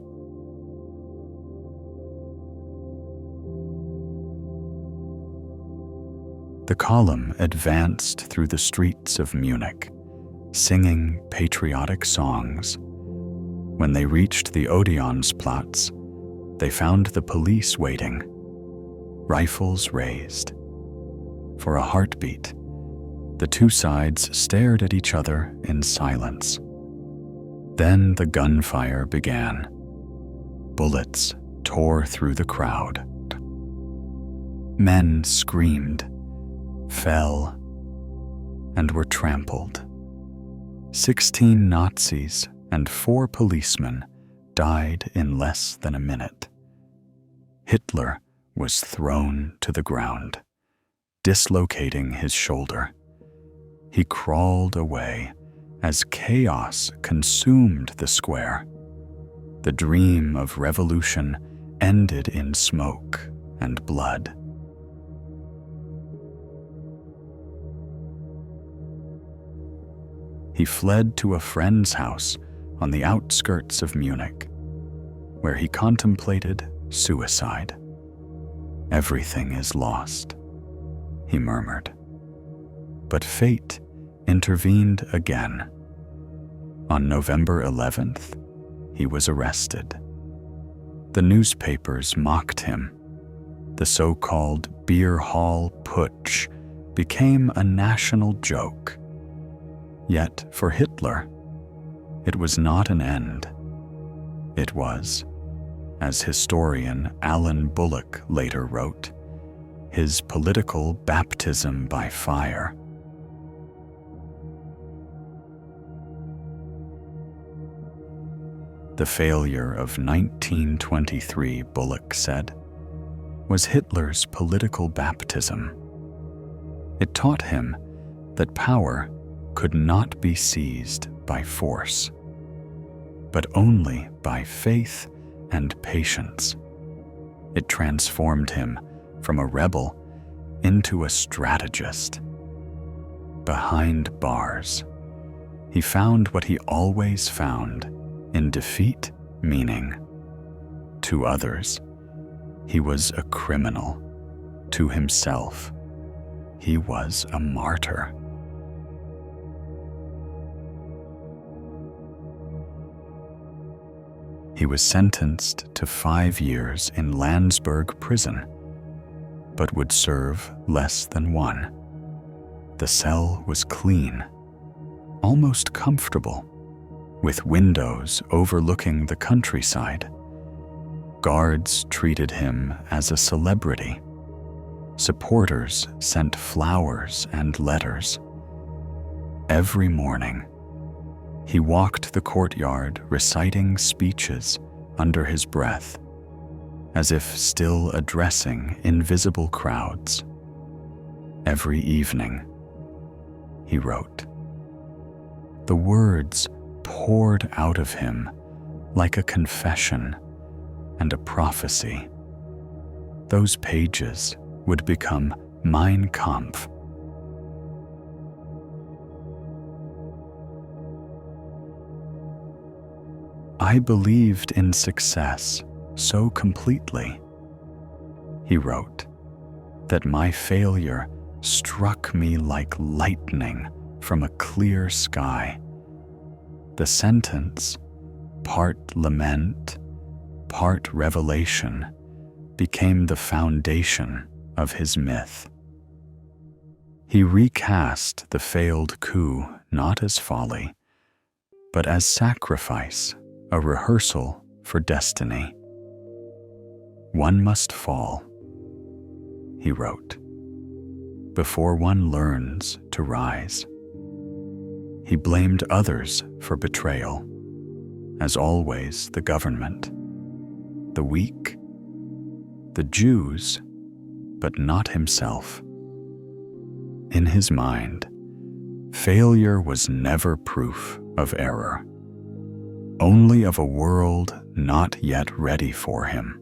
The column advanced through the streets of Munich, singing patriotic songs. When they reached the Odeonsplatz, they found the police waiting, rifles raised. For a heartbeat, the two sides stared at each other in silence. Then the gunfire began. Bullets tore through the crowd. Men screamed, fell, and were trampled. 16 Nazis and 4 policemen died in less than a minute. Hitler was thrown to the ground, dislocating his shoulder. He crawled away as chaos consumed the square. The dream of revolution ended in smoke and blood. He fled to a friend's house on the outskirts of Munich, where he contemplated suicide. "Everything is lost," he murmured. But fate intervened again. On November 11th, he was arrested. The newspapers mocked him. The so-called beer hall putsch became a national joke. Yet for Hitler, it was not an end. It was, as historian Alan Bullock later wrote, his political baptism by fire. The failure of 1923, Bullock said, was Hitler's political baptism. It taught him that power could not be seized by force, but only by faith and patience. It transformed him from a rebel into a strategist. Behind bars, he found what he always found in defeat: meaning. To others, he was a criminal. To himself, he was a martyr. He was sentenced to 5 years in Landsberg prison, but would serve less than 1. The cell was clean, almost comfortable, with windows overlooking the countryside. Guards treated him as a celebrity. Supporters sent flowers and letters. Every morning, he walked the courtyard reciting speeches under his breath, as if still addressing invisible crowds. Every evening, he wrote. The words poured out of him like a confession and a prophecy. Those pages would become Mein Kampf. I believed in success so completely, he wrote, that my failure struck me like lightning from a clear sky. The sentence, part lament, part revelation, became the foundation of his myth. He recast the failed coup not as folly, but as sacrifice, a rehearsal for destiny. One must fall, he wrote, before one learns to rise. He blamed others for betrayal, as always the government, the weak, the Jews, but not himself. In his mind, Failure was never proof of error, only of a world not yet ready for him.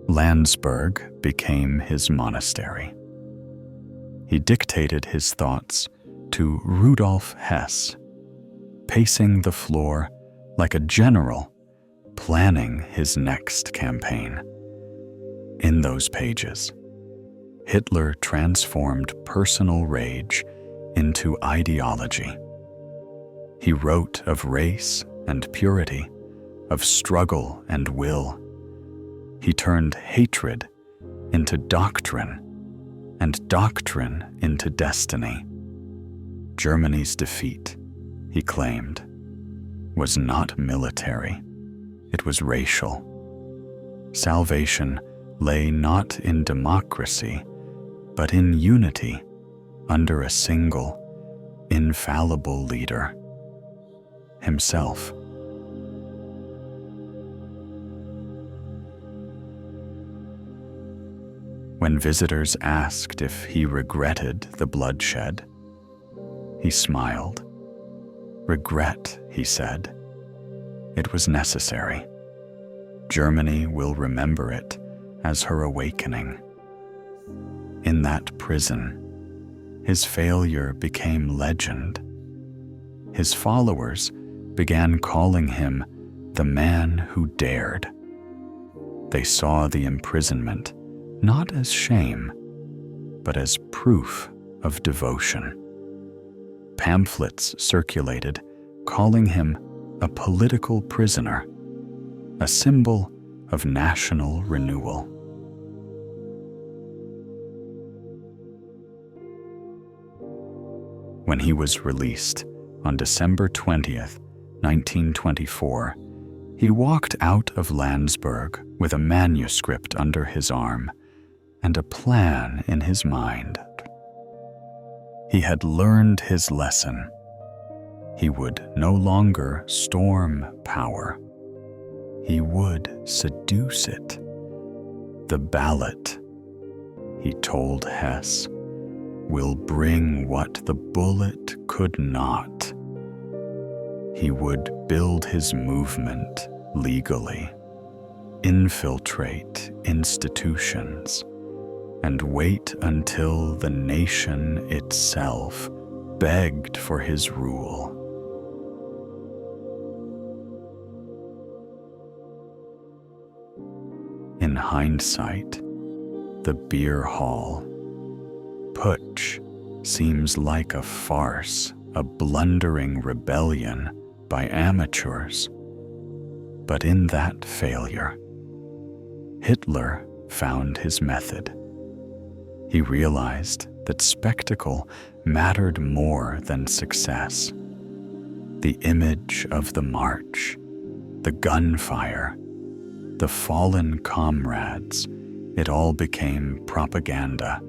Landsberg became his monastery. He dictated his thoughts to Rudolf Hess, pacing the floor like a general planning his next campaign. In those pages, Hitler transformed personal rage into ideology. He wrote of race and purity, of struggle and will. He turned hatred into doctrine and doctrine into destiny. Germany's defeat, he claimed, was not military, it was racial. Salvation lay not in democracy, but in unity under a single, infallible leader, himself. When visitors asked if he regretted the bloodshed, he smiled. Regret, he said. It was necessary. Germany will remember it as her awakening. In that prison, his failure became legend. His followers began calling him the man who dared. They saw the imprisonment not as shame, but as proof of devotion. Pamphlets circulated calling him a political prisoner, a symbol of national renewal. When he was released on December 20th, 1924, he walked out of Landsberg with a manuscript under his arm and a plan in his mind. He had learned his lesson. He would no longer storm power. He would seduce it. The ballot, he told Hess, will bring what the bullet could not. He would build his movement legally, infiltrate institutions, and wait until the nation itself begged for his rule. In hindsight, the beer hall putsch seems like a farce, a blundering rebellion by amateurs. But in that failure, Hitler found his method. He realized that spectacle mattered more than success. The image of the march, the gunfire, the fallen comrades, it all became propaganda.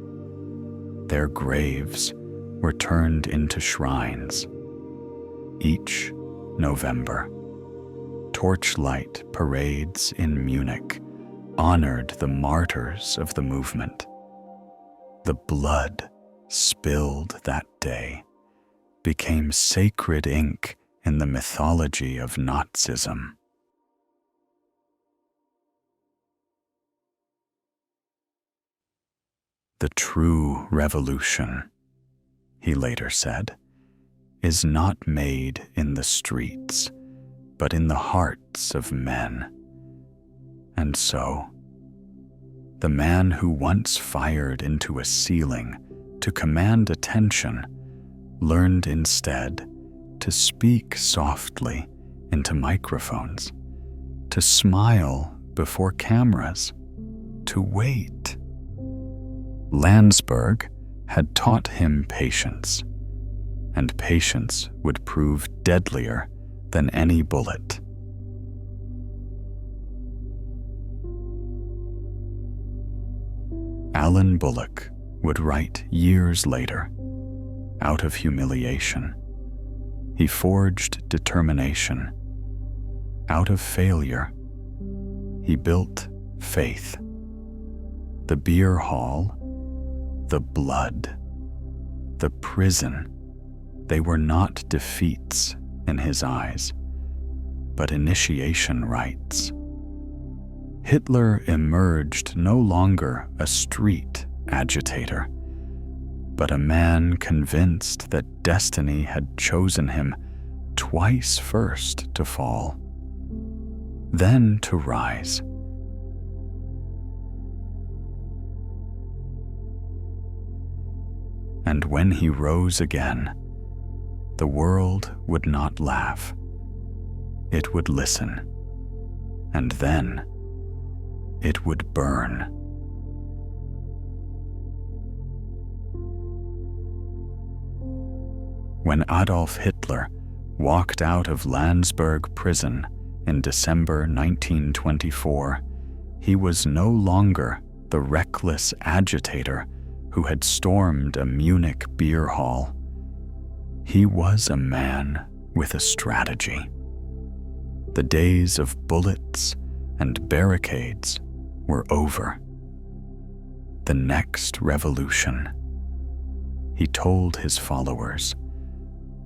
Their graves were turned into shrines. Each November, torchlight parades in Munich honored the martyrs of the movement. The blood spilled that day became sacred ink in the mythology of Nazism. The true revolution, he later said, is not made in the streets, but in the hearts of men. And so, the man who once fired into a ceiling to command attention learned instead to speak softly into microphones, to smile before cameras, to wait. Landsberg had taught him patience, and patience would prove deadlier than any bullet. Alan Bullock would write years later, out of humiliation, he forged determination. Out of failure, he built faith. The beer hall, the blood, the prison, they were not defeats in his eyes, but initiation rites. Hitler emerged no longer a street agitator, but a man convinced that destiny had chosen him twice first to fall, then to rise. And when he rose again, the world would not laugh. It would listen, and then it would burn. When Adolf Hitler walked out of Landsberg prison in December 1924, he was no longer the reckless agitator who had stormed a Munich beer hall. He was a man with a strategy. The days of bullets and barricades were over. The next revolution, he told his followers,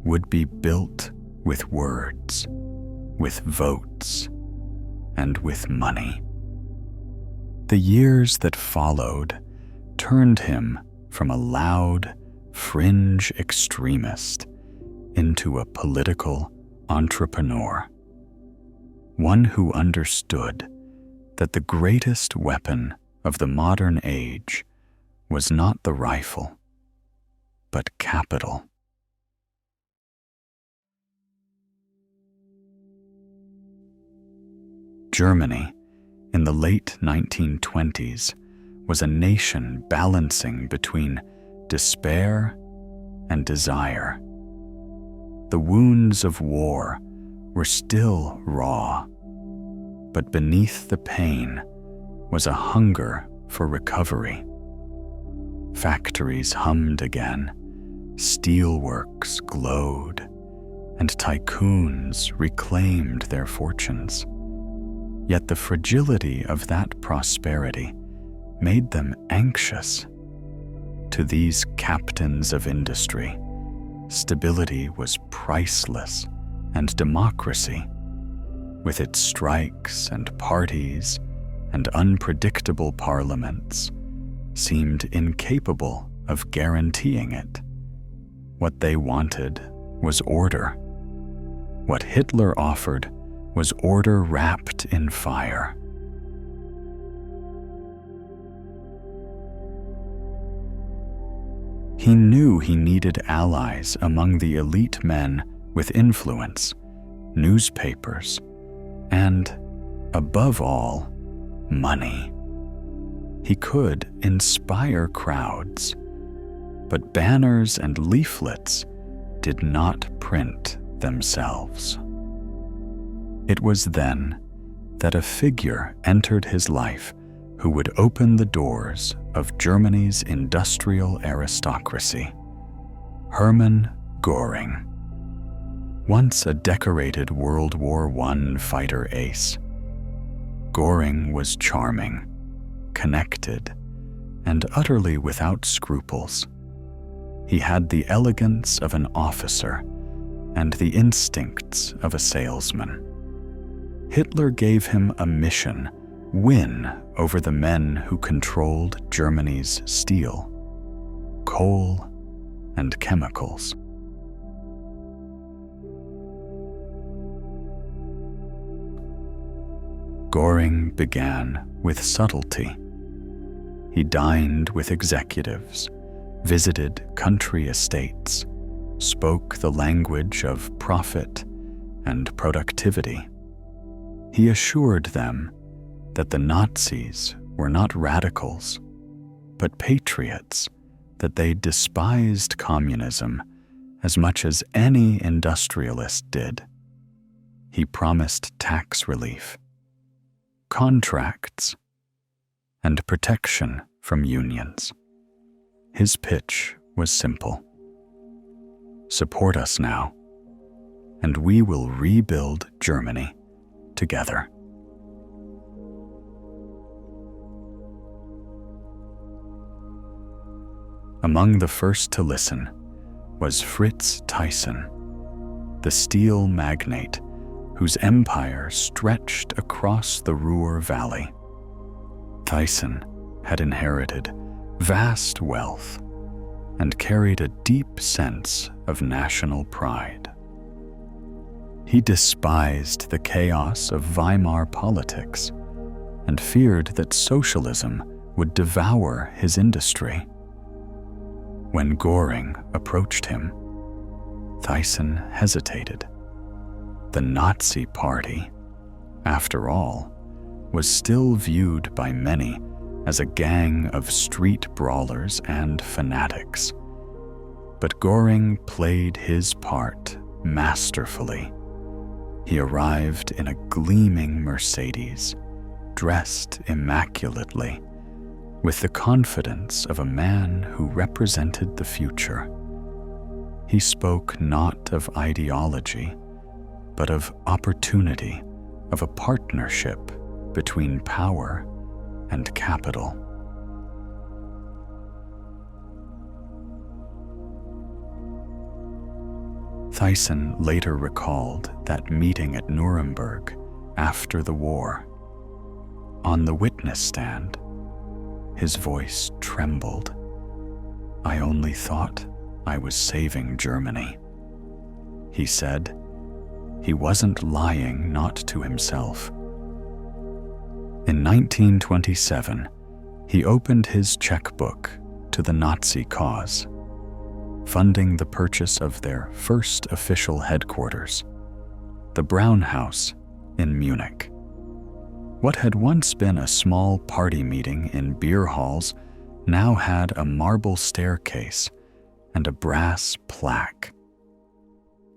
would be built with words, with votes, and with money. The years that followed turned him from a loud, fringe extremist into a political entrepreneur, one who understood that the greatest weapon of the modern age was not the rifle, but capital. Germany, in the late 1920s, was a nation balancing between despair and desire. The wounds of war were still raw, but beneath the pain was a hunger for recovery. Factories hummed again, steelworks glowed, and tycoons reclaimed their fortunes. Yet the fragility of that prosperity made them anxious. To these captains of industry, stability was priceless, and democracy, with its strikes and parties and unpredictable parliaments, seemed incapable of guaranteeing it. What they wanted was order. What Hitler offered was order wrapped in fire. He knew he needed allies among the elite men with influence, newspapers, and, above all, money. He could inspire crowds, but banners and leaflets did not print themselves. It was then that a figure entered his life who would open the doors of Germany's industrial aristocracy, Hermann Göring. Once a decorated World War I fighter ace, Göring was charming, connected, and utterly without scruples. He had the elegance of an officer and the instincts of a salesman. Hitler gave him a mission: win over the men who controlled Germany's steel, coal, and chemicals. Göring began with subtlety. He dined with executives, visited country estates, spoke the language of profit and productivity. He assured them that the Nazis were not radicals, but patriots, that they despised communism as much as any industrialist did. He promised tax relief, contracts, and protection from unions. His pitch was simple: support us now, and we will rebuild Germany together. Among the first to listen was Fritz Thyssen, the steel magnate whose empire stretched across the Ruhr Valley. Thyssen had inherited vast wealth and carried a deep sense of national pride. He despised the chaos of Weimar politics and feared that socialism would devour his industry. When Göring approached him, Thyssen hesitated. The Nazi Party, after all, was still viewed by many as a gang of street brawlers and fanatics. But Göring played his part masterfully. He arrived in a gleaming Mercedes, dressed immaculately, with the confidence of a man who represented the future. He spoke not of ideology, but of opportunity, of a partnership between power and capital. Thyssen later recalled that meeting at Nuremberg after the war. On the witness stand, his voice trembled. "I only thought I was saving Germany," he said. He wasn't lying, not to himself. In 1927, he opened his checkbook to the Nazi cause, funding the purchase of their first official headquarters, the Braun House in Munich. What had once been a small party meeting in beer halls now had a marble staircase and a brass plaque.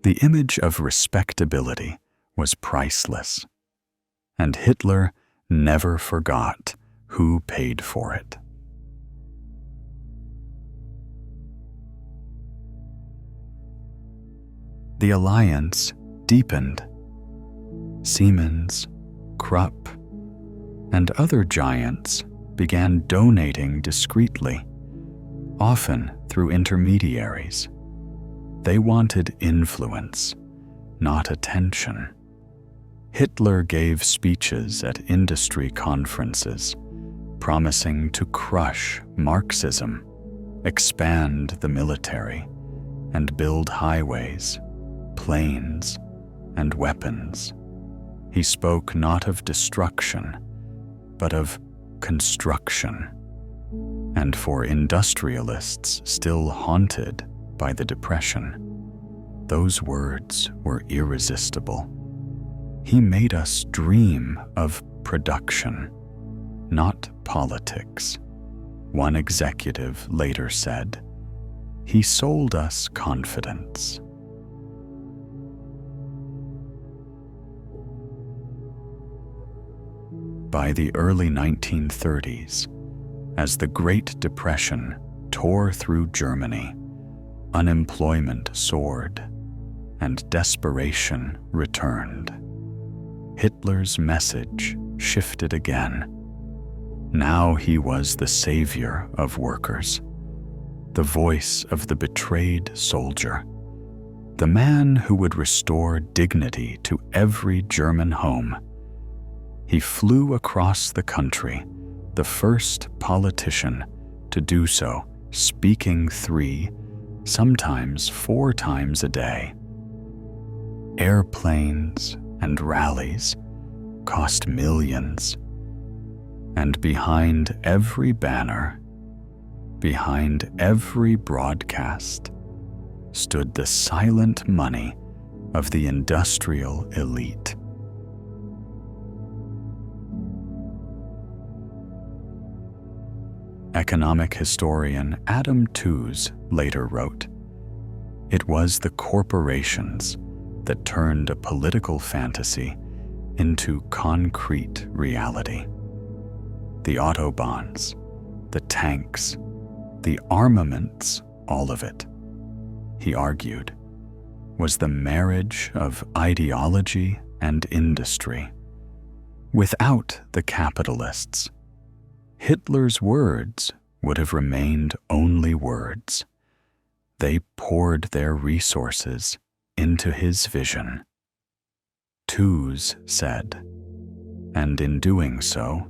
The image of respectability was priceless, and Hitler never forgot who paid for it. The alliance deepened. Siemens, Krupp, and other giants began donating discreetly, often through intermediaries. They wanted influence, not attention. Hitler gave speeches at industry conferences, promising to crush Marxism, expand the military, and build highways, planes, and weapons. He spoke not of destruction, but of construction. And for industrialists still haunted by the Depression, those words were irresistible. He made us dream of production, not politics. One executive later said, "He sold us confidence." By the early 1930s, as the Great Depression tore through Germany, unemployment soared and desperation returned. Hitler's message shifted again. Now he was the savior of workers, the voice of the betrayed soldier, the man who would restore dignity to every German home. He flew across the country, the first politician to do so, speaking 3, sometimes 4 times a day. Airplanes and rallies cost millions, and behind every banner, behind every broadcast, stood the silent money of the industrial elite. Economic historian Adam Tooze later wrote, "It was the corporations that turned a political fantasy into concrete reality. The autobahns, the tanks, the armaments, all of it," he argued, was the marriage of ideology and industry. Without the capitalists, Hitler's words would have remained only words. They poured their resources into his vision. Twos said, and in doing so,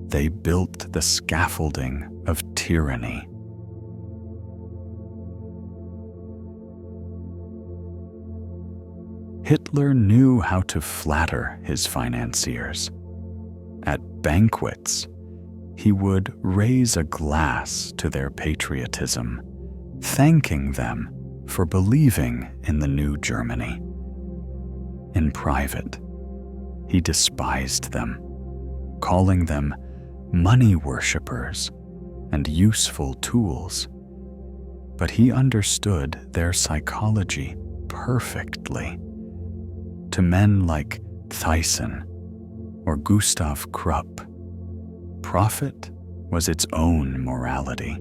they built the scaffolding of tyranny. Hitler knew how to flatter his financiers. At banquets, he would raise a glass to their patriotism, thanking them for believing in the new Germany. In private, he despised them, calling them money worshippers and useful tools. But he understood their psychology perfectly. To men like Thyssen or Gustav Krupp, profit was its own morality.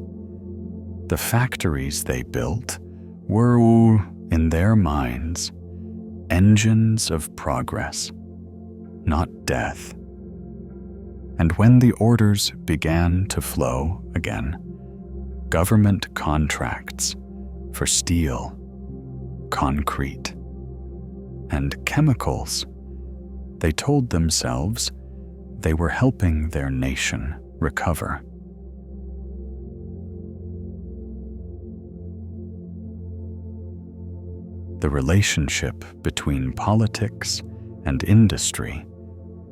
The factories they built were, in their minds, engines of progress, not death. And when the orders began to flow again, government contracts for steel, concrete, and chemicals, they told themselves they were helping their nation recover. The relationship between politics and industry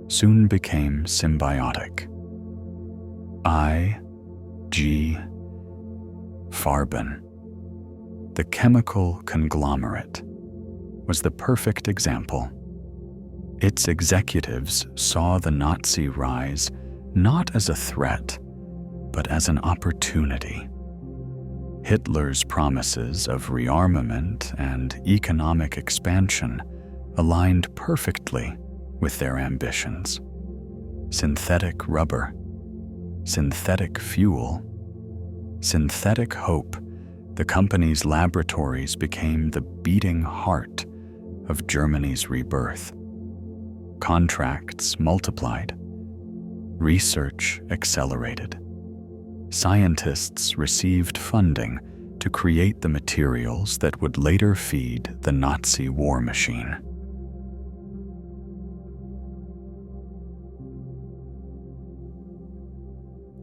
soon became symbiotic. I.G. Farben, the chemical conglomerate, was the perfect example. Its executives saw the Nazi rise not as a threat, but as an opportunity. Hitler's promises of rearmament and economic expansion aligned perfectly with their ambitions. Synthetic rubber, synthetic fuel, synthetic hope, the company's laboratories became the beating heart of Germany's rebirth. Contracts multiplied. Research accelerated. Scientists received funding to create the materials that would later feed the Nazi war machine.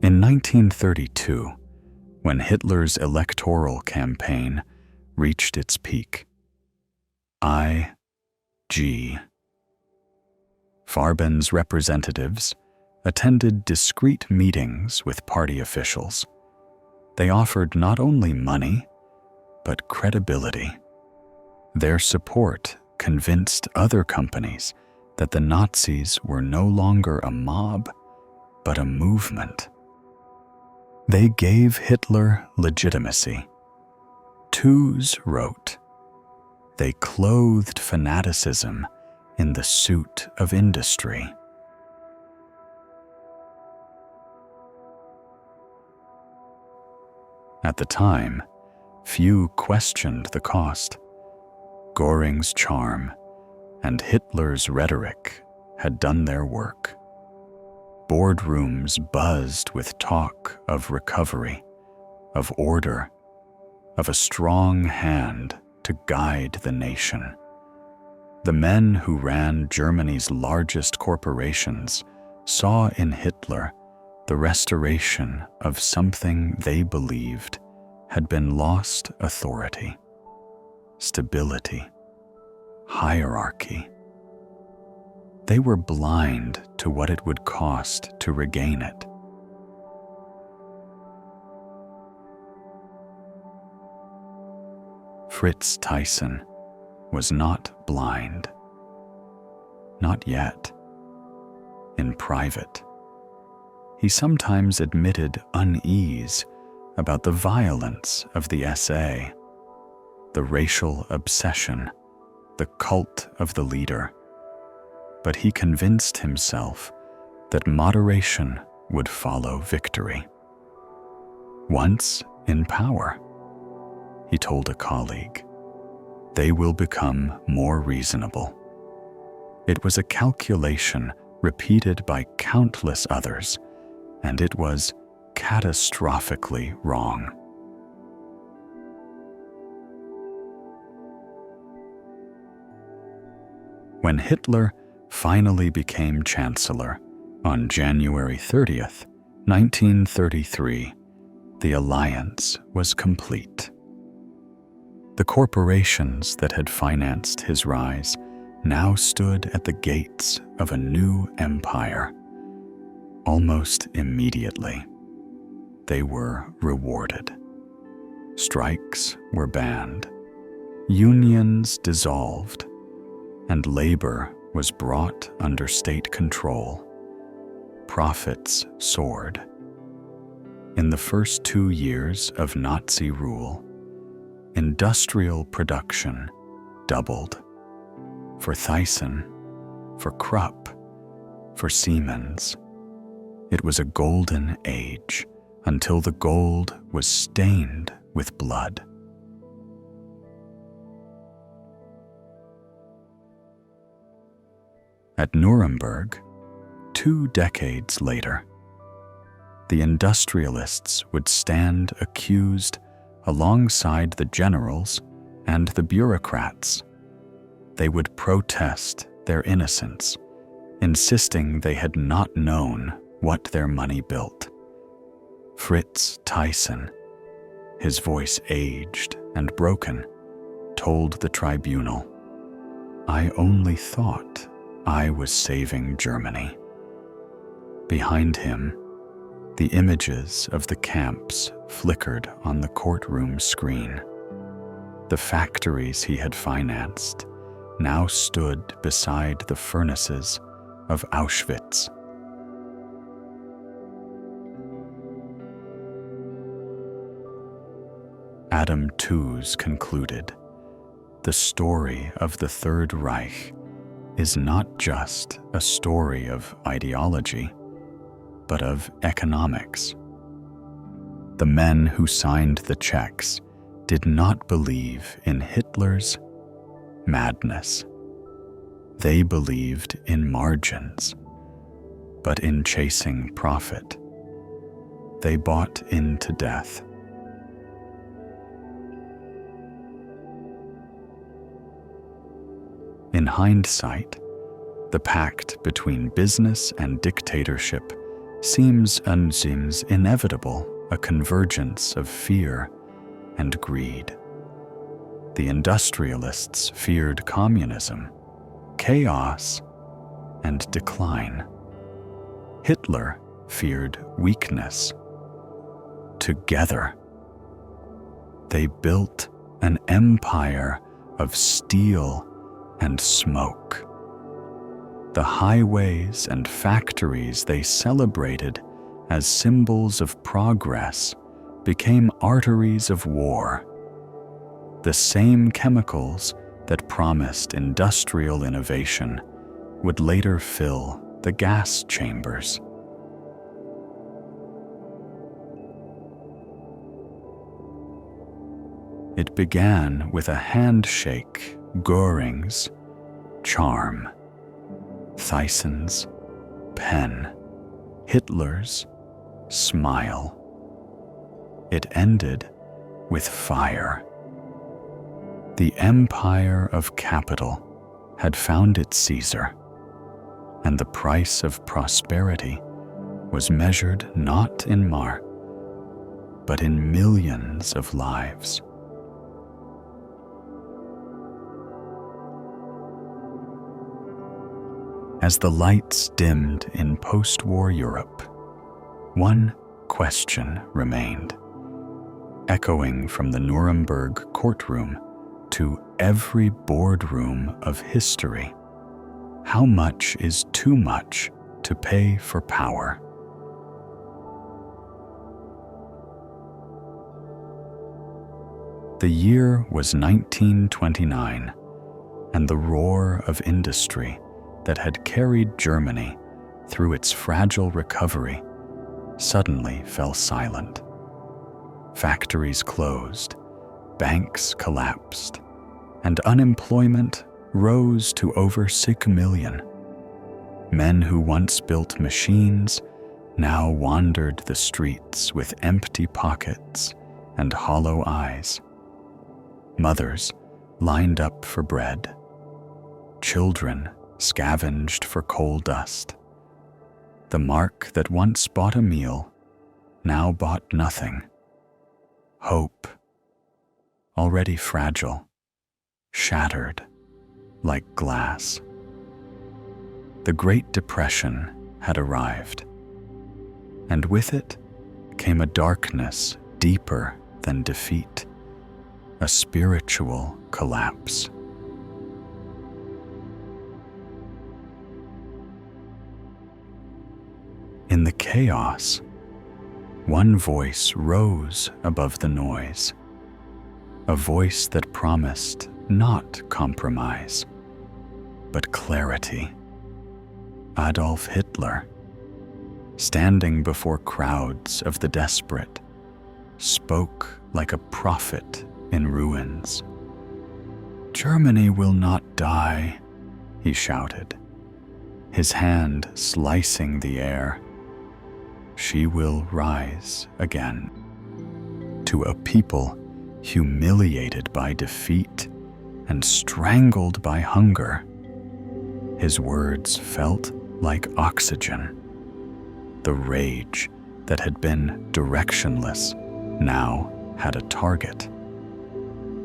In 1932, when Hitler's electoral campaign reached its peak, I.G. Farben's representatives attended discreet meetings with party officials. They offered not only money, but credibility. Their support convinced other companies that the Nazis were no longer a mob, but a movement. They gave Hitler legitimacy. Twos wrote, "They clothed fanaticism in the suit of industry." At the time, few questioned the cost. Göring's charm and Hitler's rhetoric had done their work. Boardrooms buzzed with talk of recovery, of order, of a strong hand to guide the nation. The men who ran Germany's largest corporations saw in Hitler the restoration of something they believed had been lost: authority, stability, hierarchy. They were blind to what it would cost to regain it. Fritz Thyssen was not blind. Not yet. In private, he sometimes admitted unease about the violence of the SA, the racial obsession, the cult of the leader. But he convinced himself that moderation would follow victory. Once in power, he told a colleague, they will become more reasonable. It was a calculation repeated by countless others, and it was catastrophically wrong. When Hitler finally became Chancellor on January 30th, 1933, the alliance was complete. The corporations that had financed his rise now stood at the gates of a new empire. Almost immediately, they were rewarded. Strikes were banned, unions dissolved, and labor was brought under state control. Profits soared. In the first 2 years of Nazi rule, industrial production doubled. For Thyssen, for Krupp, for Siemens. It was a golden age until the gold was stained with blood. At Nuremberg, 2 decades later, the industrialists would stand accused alongside the generals and the bureaucrats. They would protest their innocence, insisting they had not known what their money built. Fritz Thyssen, his voice aged and broken, told the tribunal, "I only thought I was saving Germany." Behind him, the images of the camps flickered on the courtroom screen. The factories he had financed now stood beside the furnaces of Auschwitz. Adam Tooze concluded, "The story of the Third Reich is not just a story of ideology, but of economics." The men who signed the checks did not believe in Hitler's madness. They believed in margins, but in chasing profit. They bought into death. In hindsight, the pact between business and dictatorship seems inevitable, a convergence of fear and greed. The industrialists feared communism, chaos, and decline. Hitler feared weakness. Together, they built an empire of steel and smoke. The highways and factories they celebrated as symbols of progress became arteries of war. The same chemicals that promised industrial innovation would later fill the gas chambers. It began with a handshake, Göring's charm, Thyssen's pen, Hitler's smile. It ended with fire. The empire of capital had found its Caesar, and the price of prosperity was measured not in mark, but in millions of lives. As the lights dimmed in post-war Europe, one question remained, echoing from the Nuremberg courtroom to every boardroom of history. How much is too much to pay for power? The year was 1929, and the roar of industry that had carried Germany through its fragile recovery suddenly fell silent. Factories closed, banks collapsed, and unemployment rose to over 6 million. Men who once built machines now wandered the streets with empty pockets and hollow eyes. Mothers lined up for bread. Children scavenged for coal dust. The mark that once bought a meal now bought nothing. Hope, already fragile, shattered like glass. The Great Depression had arrived, and with it came a darkness deeper than defeat, a spiritual collapse. In the chaos, one voice rose above the noise, a voice that promised not compromise, but clarity. Adolf Hitler, standing before crowds of the desperate, spoke like a prophet in ruins. "Germany will not die," he shouted, his hand slicing the air. "She will rise again." To a people humiliated by defeat and strangled by hunger, his words felt like oxygen. The rage that had been directionless now had a target.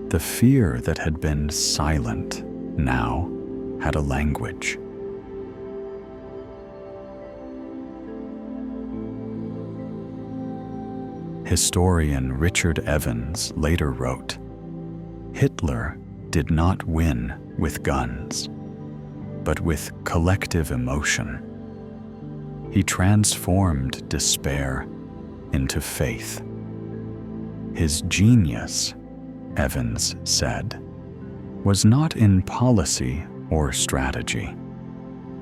The fear that had been silent now had a language. Historian Richard Evans later wrote, "Hitler did not win with guns, but with collective emotion. He transformed despair into faith. His genius," Evans said, "was not in policy or strategy,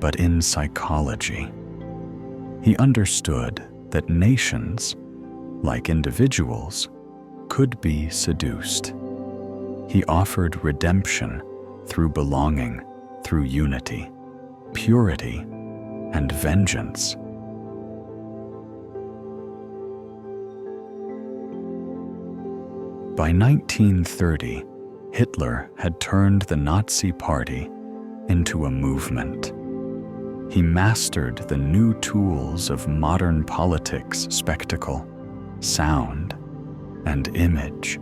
but in psychology. He understood that nations, like individuals, could be seduced. He offered redemption through belonging, through unity, purity, and vengeance." By 1930, Hitler had turned the Nazi Party into a movement. He mastered the new tools of modern politics, spectacle, sound, and image,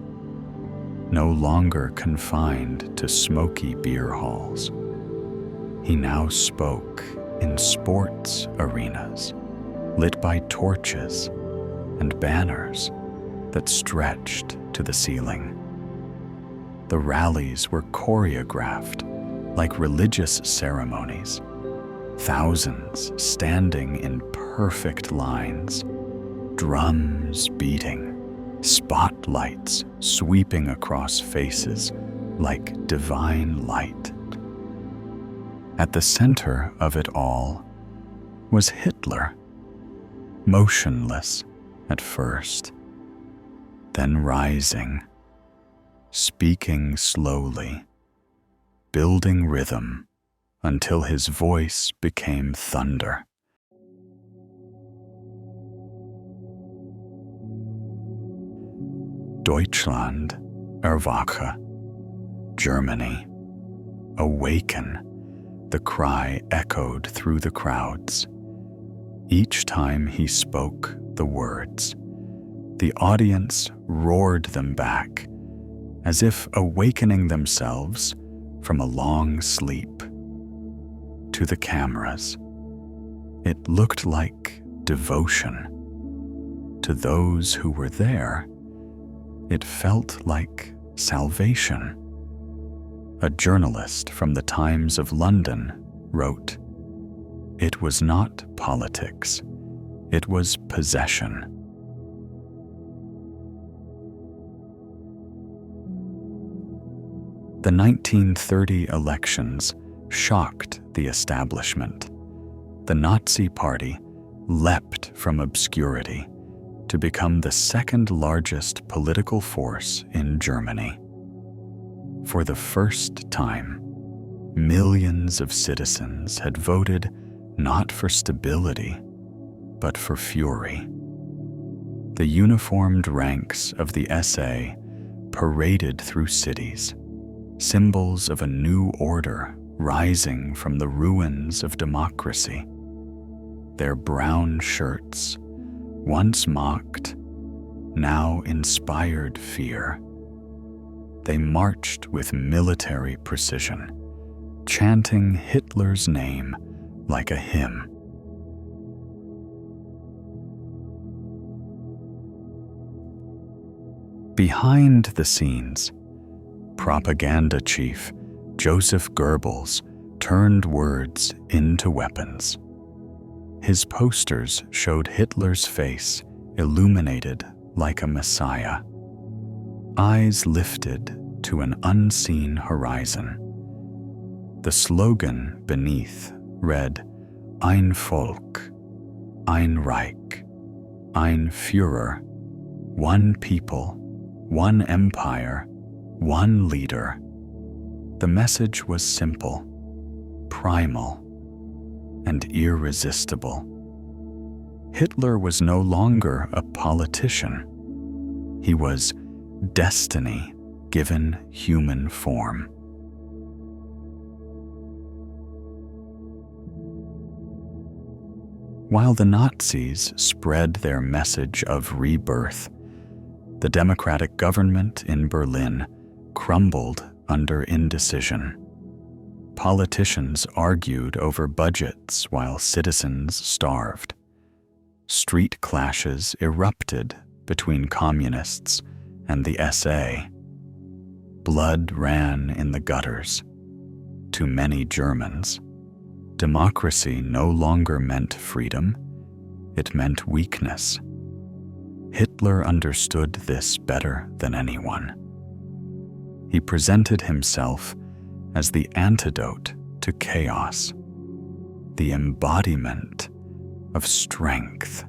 no longer confined to smoky beer halls. He now spoke in sports arenas, lit by torches and banners that stretched to the ceiling. The rallies were choreographed like religious ceremonies, thousands standing in perfect lines, drums beating, spotlights sweeping across faces like divine light. At the center of it all was Hitler, motionless at first, then rising, speaking slowly, building rhythm until his voice became thunder. Deutschland, erwache. Germany, awaken. The cry echoed through the crowds. Each time he spoke the words, the audience roared them back, as if awakening themselves from a long sleep. To the cameras, it looked like devotion. To those who were there, it felt like salvation. A journalist from the Times of London wrote, "It was not politics, it was possession." The 1930 elections shocked the establishment. The Nazi Party leapt from obscurity to become the second largest political force in Germany. For the first time, millions of citizens had voted not for stability, but for fury. The uniformed ranks of the SA paraded through cities, symbols of a new order rising from the ruins of democracy. Their brown shirts, once mocked, now inspired fear. They marched with military precision, chanting Hitler's name like a hymn. Behind the scenes, propaganda chief Joseph Goebbels turned words into weapons. His posters showed Hitler's face illuminated like a messiah, eyes lifted to an unseen horizon. The slogan beneath read, Ein Volk, ein Reich, ein Führer, one people, one empire, one leader. The message was simple, primal, and irresistible. Hitler was no longer a politician. He was destiny given human form. While the Nazis spread their message of rebirth, the democratic government in Berlin crumbled under indecision. Politicians argued over budgets while citizens starved. Street clashes erupted between communists and the SA. Blood ran in the gutters. To many Germans, democracy no longer meant freedom, it meant weakness. Hitler understood this better than anyone. He presented himself as the antidote to chaos, the embodiment of strength.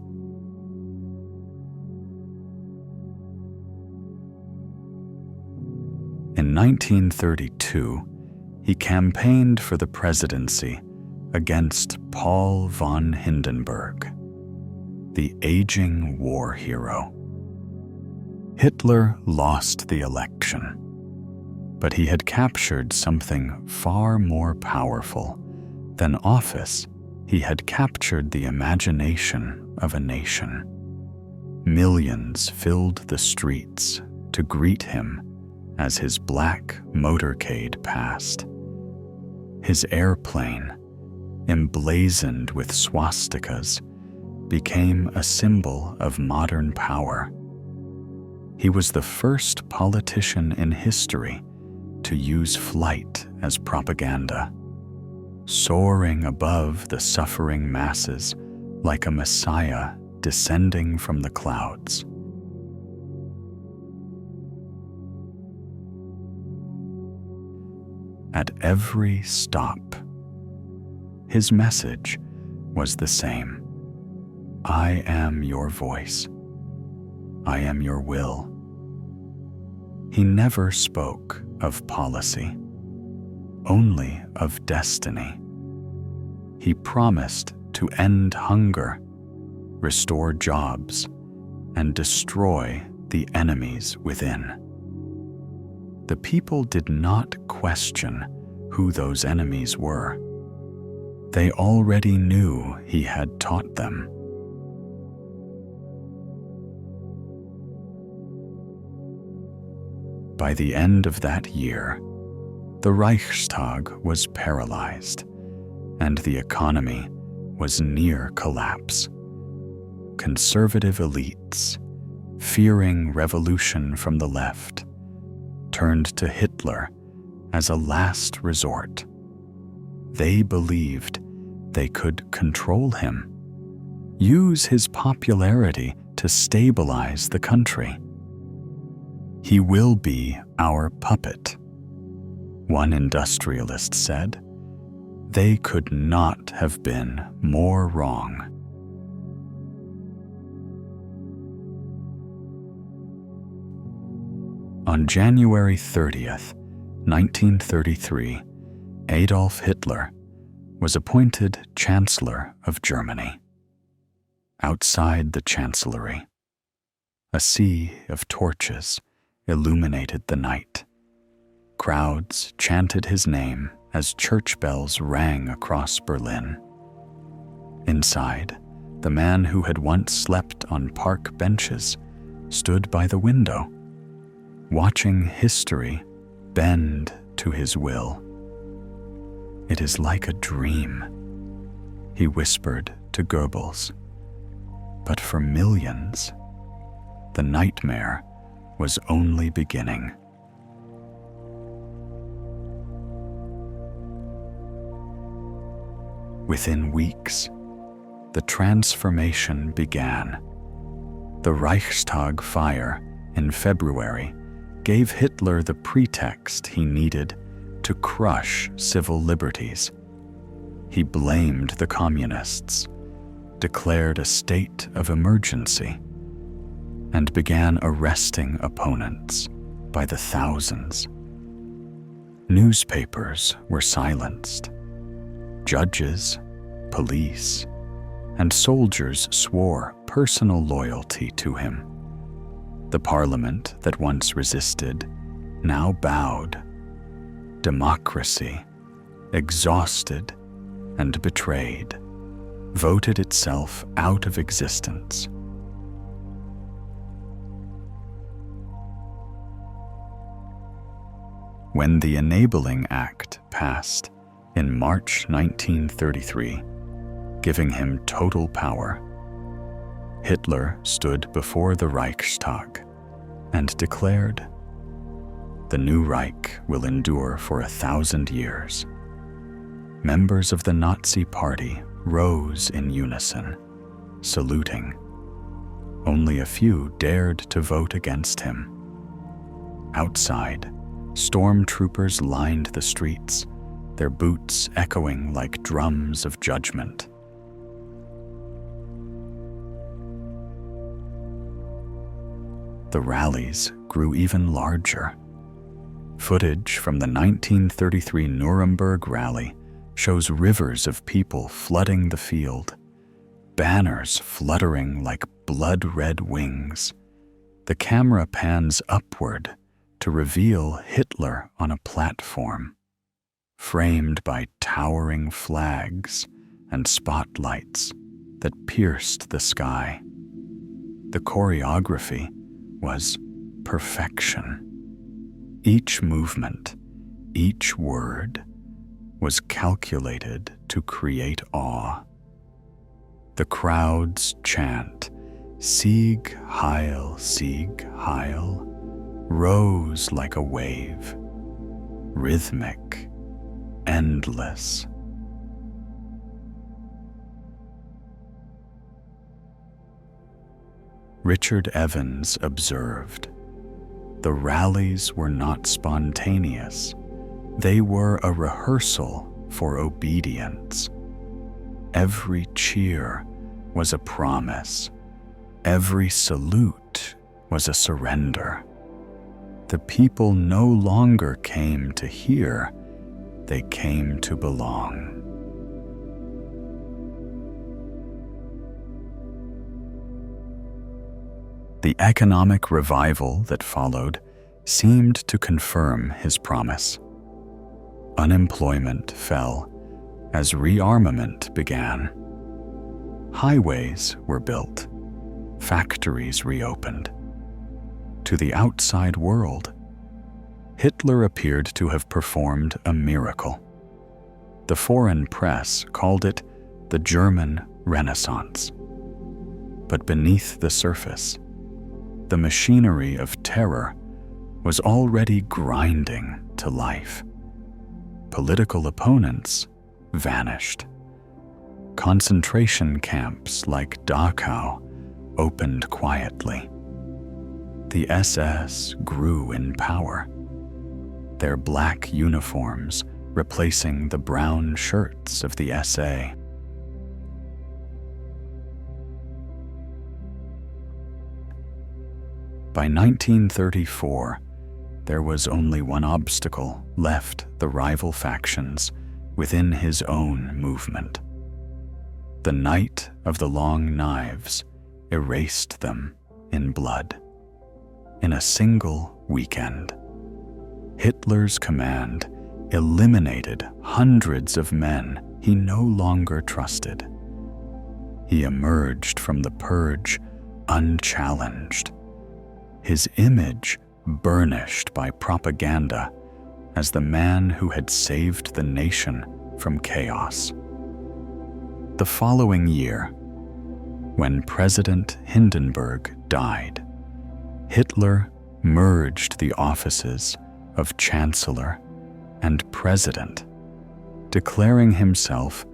In 1932, he campaigned for the presidency against Paul von Hindenburg, the aging war hero. Hitler lost the election, but he had captured something far more powerful than office. He had captured the imagination of a nation. Millions filled the streets to greet him as his black motorcade passed. His airplane, emblazoned with swastikas, became a symbol of modern power. He was the first politician in history to use flight as propaganda, soaring above the suffering masses like a messiah descending from the clouds. At every stop, his message was the same. I am your voice. I am your will. He never spoke of policy, only of destiny. He promised to end hunger, restore jobs, and destroy the enemies within. The people did not question who those enemies were. They already knew he had taught them. By the end of that year, the Reichstag was paralyzed, and the economy was near collapse. Conservative elites, fearing revolution from the left, turned to Hitler as a last resort. They believed they could control him, use his popularity to stabilize the country. He will be our puppet. One industrialist said, they could not have been more wrong. On January 30th, 1933, Adolf Hitler was appointed Chancellor of Germany. Outside the chancellery, a sea of torches illuminated the night. Crowds chanted his name as church bells rang across Berlin. Inside, the man who had once slept on park benches stood by the window, watching history bend to his will. "It is like a dream," he whispered to Goebbels. But for millions, the nightmare was only beginning. Within weeks, the transformation began. The Reichstag fire in February gave Hitler the pretext he needed to crush civil liberties. He blamed the communists, declared a state of emergency, and began arresting opponents by the thousands. Newspapers were silenced. Judges, police, and soldiers swore personal loyalty to him. The parliament that once resisted now bowed. Democracy, exhausted and betrayed, voted itself out of existence. When the Enabling Act passed in March 1933, giving him total power, Hitler stood before the Reichstag and declared, "The new Reich will endure for 1,000 years." Members of the Nazi Party rose in unison, saluting. Only a few dared to vote against him. Outside, stormtroopers lined the streets, their boots echoing like drums of judgment. The rallies grew even larger. Footage from the 1933 Nuremberg rally shows rivers of people flooding the field, banners fluttering like blood-red wings. The camera pans upward to reveal Hitler on a platform, framed by towering flags and spotlights that pierced the sky. The choreography was perfection. Each movement, each word, was calculated to create awe. The crowd's chant, "Sieg Heil, Sieg Heil," rose like a wave, rhythmic, endless. Richard Evans observed, "The rallies were not spontaneous. They were a rehearsal for obedience. Every cheer was a promise. Every salute was a surrender. The people no longer came to hear, they came to belong." The economic revival that followed seemed to confirm his promise. Unemployment fell as rearmament began. Highways were built, factories reopened. To the outside world, Hitler appeared to have performed a miracle. The foreign press called it the German Renaissance. But beneath the surface, the machinery of terror was already grinding to life. Political opponents vanished. Concentration camps like Dachau opened quietly. The SS grew in power, their black uniforms replacing the brown shirts of the SA. By 1934, there was only one obstacle left the rival factions within his own movement: The night of the long knives erased them in blood. In a single weekend, Hitler's command eliminated hundreds of men he no longer trusted. He emerged from the purge unchallenged, his image burnished by propaganda as the man who had saved the nation from chaos. The following year, when President Hindenburg died, Hitler merged the offices of Chancellor and President, declaring himself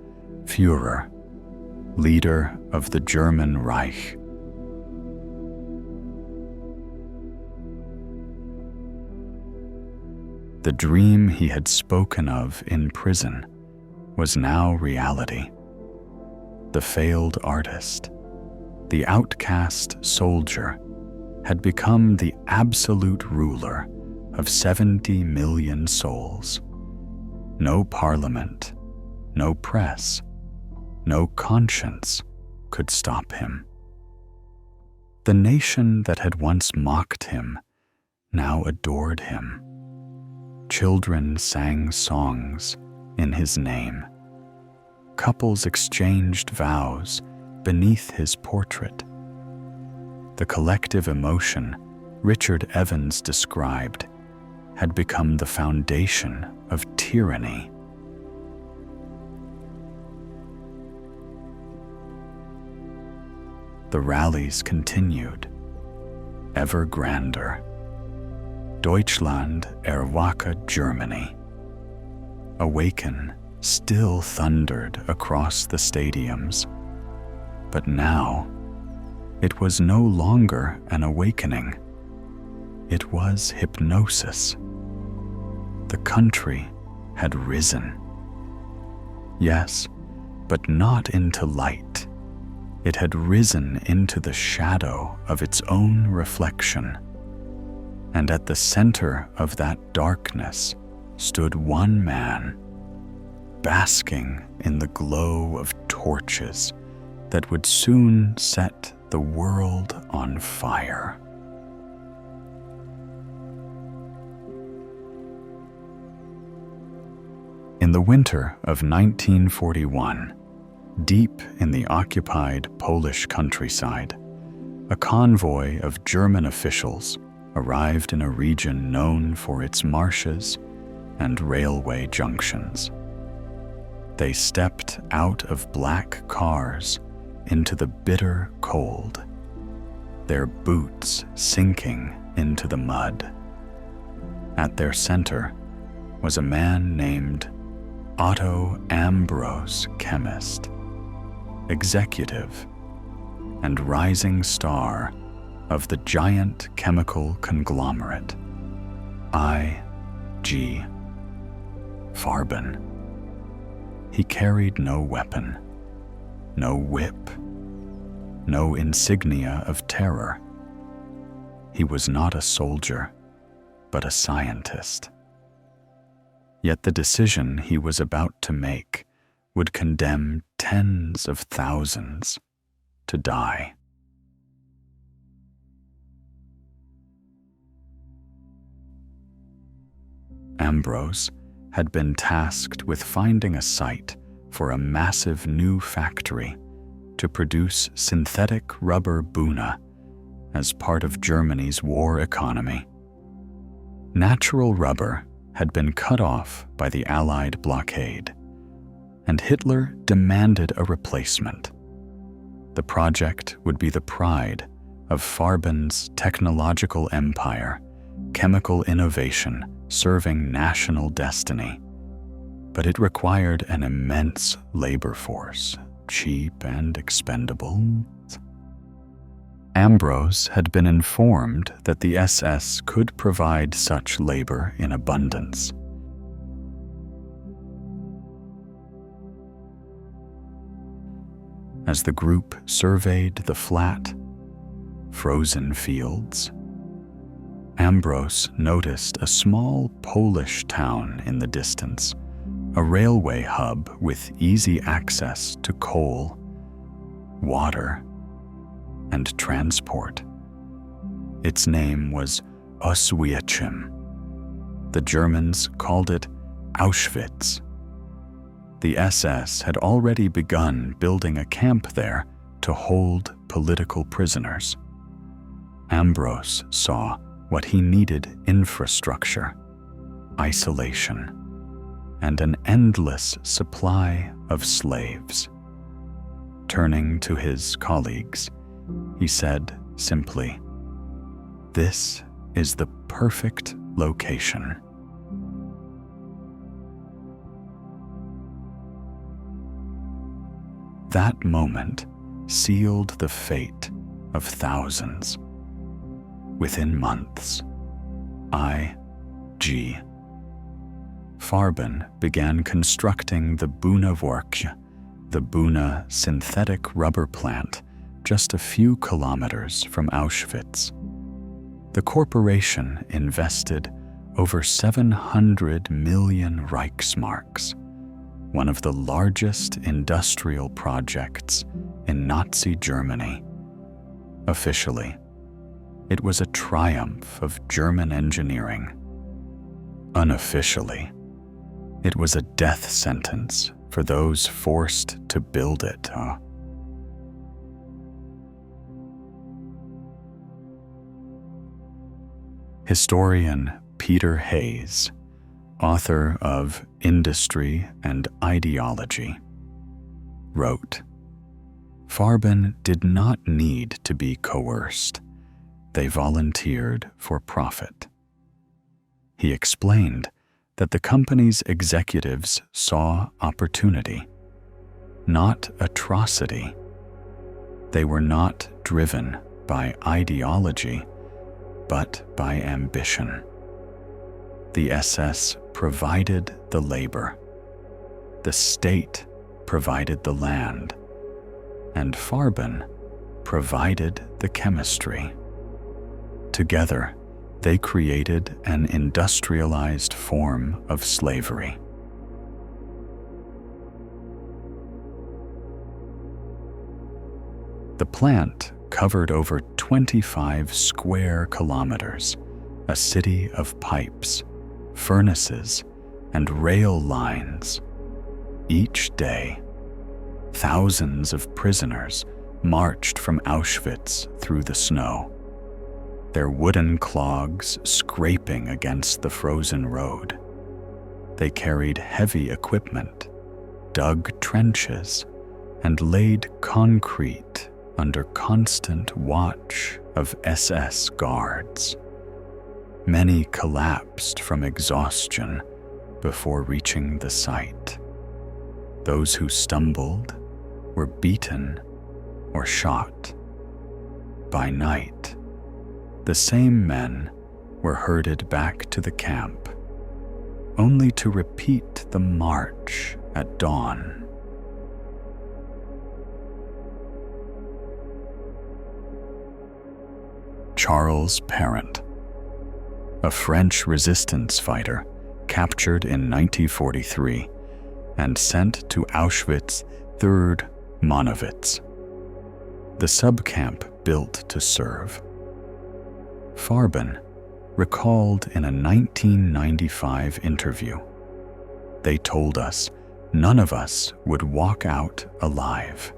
Führer, leader of the German Reich. The dream he had spoken of in prison was now reality. The failed artist, the outcast soldier, had become the absolute ruler of 70 million souls. No parliament, no press, no conscience could stop him. The nation that had once mocked him now adored him. Children sang songs in his name. Couples exchanged vows beneath his portrait. The collective emotion Richard Evans described had become the foundation of tyranny. The rallies continued, ever grander. Deutschland erwache Germany. Awaken still thundered across the stadiums, but now it was no longer an awakening. It was hypnosis. The country had risen. Yes, but not into light. It had risen into the shadow of its own reflection. And at the center of that darkness stood one man, basking in the glow of torches that would soon set the world on fire. In the winter of 1941, deep in the occupied Polish countryside, a convoy of German officials arrived in a region known for its marshes and railway junctions. They stepped out of black cars into the bitter cold, their boots sinking into the mud. At their center was a man named Otto Ambros, chemist, executive, and rising star of the giant chemical conglomerate, I.G. Farben. He carried no weapon, no whip, no insignia of terror. He was not a soldier, but a scientist. Yet the decision he was about to make would condemn tens of thousands to die. Ambros had been tasked with finding a site for a massive new factory to produce synthetic rubber buna as part of Germany's war economy. Natural rubber had been cut off by the Allied blockade, and Hitler demanded a replacement. The project would be the pride of Farben's technological empire, chemical innovation serving national destiny. But it required an immense labor force, cheap and expendable. Ambros had been informed that the SS could provide such labor in abundance. As the group surveyed the flat, frozen fields, Ambros noticed a small Polish town in the distance, a railway hub with easy access to coal, water, and transport. Its name was Auschwitz. The Germans called it Auschwitz. The SS had already begun building a camp there to hold political prisoners. Ambros saw what he needed: infrastructure, isolation, and an endless supply of slaves. Turning to his colleagues, he said simply, "This is the perfect location." That moment sealed the fate of thousands. Within months, I.G. Farben began constructing the Werk, the Buna synthetic rubber plant, just a few kilometers from Auschwitz. The corporation invested over 700 million Reichsmarks, one of the largest industrial projects in Nazi Germany. Officially, it was a triumph of German engineering. Unofficially, it was a death sentence for those forced to build it. Historian Peter Hayes, author of Industry and Ideology, wrote, "Farben did not need to be coerced. They volunteered for profit." He explained that the company's executives saw opportunity, not atrocity. They were not driven by ideology, but by ambition. The SS provided the labor, the state provided the land, and Farben provided the chemistry. Together, they created an industrialized form of slavery. The plant covered over 25 square kilometers, a city of pipes, furnaces, and rail lines. Each day, thousands of prisoners marched from Auschwitz through the snow, their wooden clogs scraping against the frozen road. They carried heavy equipment, dug trenches, and laid concrete under constant watch of SS guards. Many collapsed from exhaustion before reaching the site. Those who stumbled were beaten or shot. By night, the same men were herded back to the camp, only to repeat the march at dawn. Charles Parent, a French resistance fighter captured in 1943 and sent to Auschwitz III Monowitz, the subcamp built to serve. Farben recalled in a 1995 interview, "They told us none of us would walk out alive,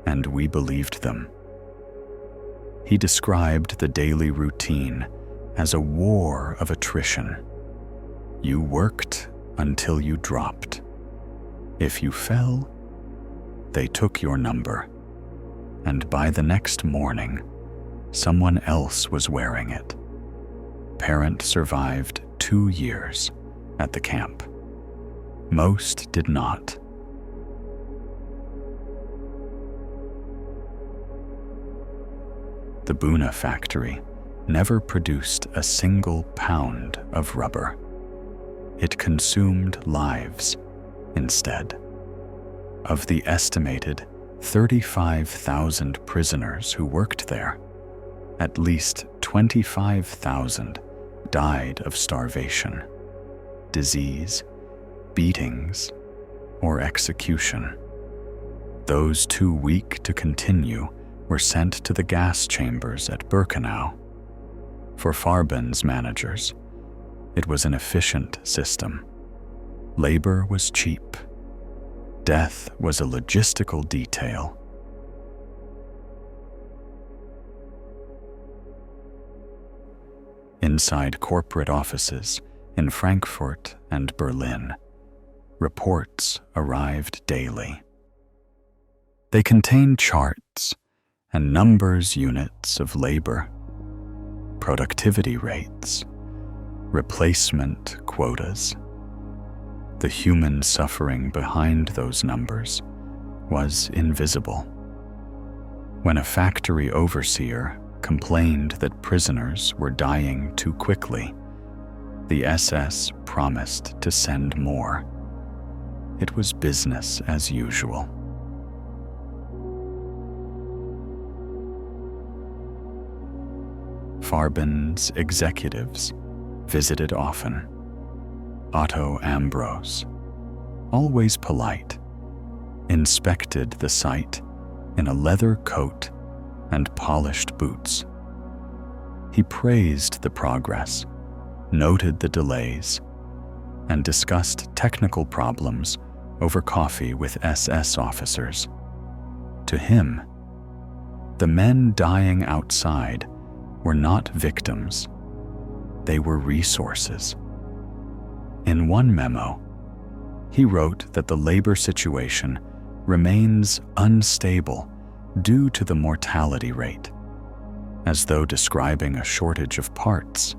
and we believed them." He described the daily routine as a war of attrition. You worked until you dropped. If you fell, they took your number, and by the next morning, someone else was wearing it. Parent survived 2 years at the camp. Most did not. The Buna factory never produced a single pound of rubber. It consumed lives instead. Of the estimated 35,000 prisoners who worked there, at least 25,000 died of starvation, disease, beatings, or execution. Those too weak to continue were sent to the gas chambers at Birkenau. For Farben's managers, it was an efficient system. Labor was cheap. Death was a logistical detail. Inside corporate offices in Frankfurt and Berlin, reports arrived daily. They contained charts and numbers units of labor, productivity rates, replacement quotas. The human suffering behind those numbers was invisible. When a factory overseer complained that prisoners were dying too quickly, the SS promised to send more. It was business as usual. Farben's executives visited often. Otto Ambros, always polite, inspected the site in a leather coat and polished boots. He praised the progress, noted the delays, and discussed technical problems over coffee with SS officers. To him, the men dying outside were not victims. They were resources. In one memo, he wrote that the labor situation remains unstable due to the mortality rate, as though describing a shortage of parts.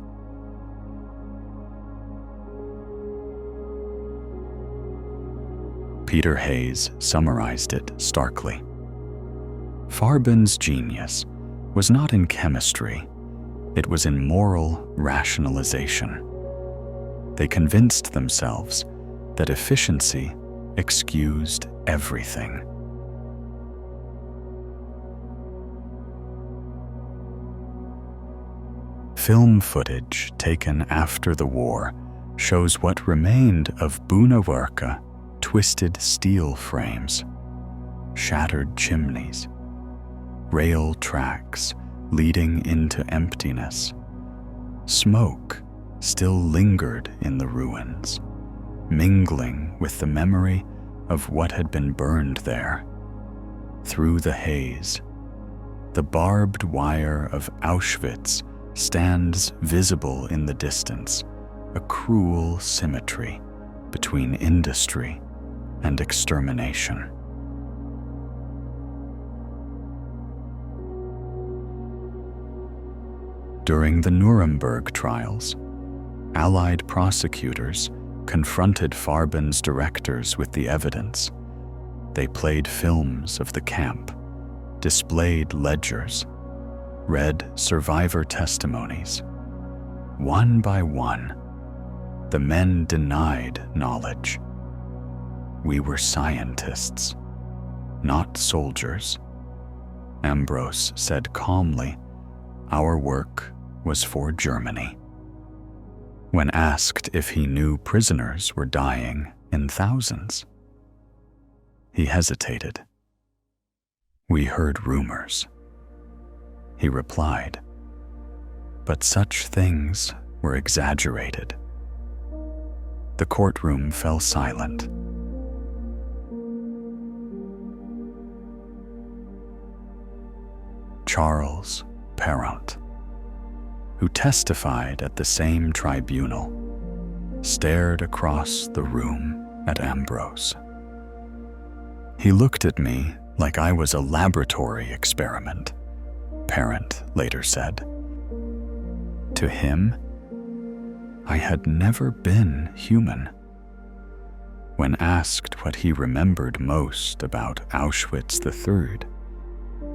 Peter Hayes summarized it starkly. Farben's genius was not in chemistry, it was in moral rationalization. They convinced themselves that efficiency excused everything. Film footage taken after the war shows what remained of Bühnewerke, twisted steel frames, shattered chimneys, rail tracks leading into emptiness. Smoke still lingered in the ruins, mingling with the memory of what had been burned there. Through the haze, the barbed wire of Auschwitz stands visible in the distance, a cruel symmetry between industry and extermination. During the Nuremberg trials, Allied prosecutors confronted Farben's directors with the evidence. They played films of the camp, displayed ledgers, read survivor testimonies. One by one, the men denied knowledge. We were scientists, not soldiers. Ambros said calmly, our work was for Germany. When asked if he knew prisoners were dying in thousands, he hesitated. We heard rumors. He replied, but such things were exaggerated. The courtroom fell silent. Charles Parent, who testified at the same tribunal, stared across the room at Ambros. He looked at me like I was a laboratory experiment, Parent later said. To him, I had never been human. When asked what he remembered most about Auschwitz III,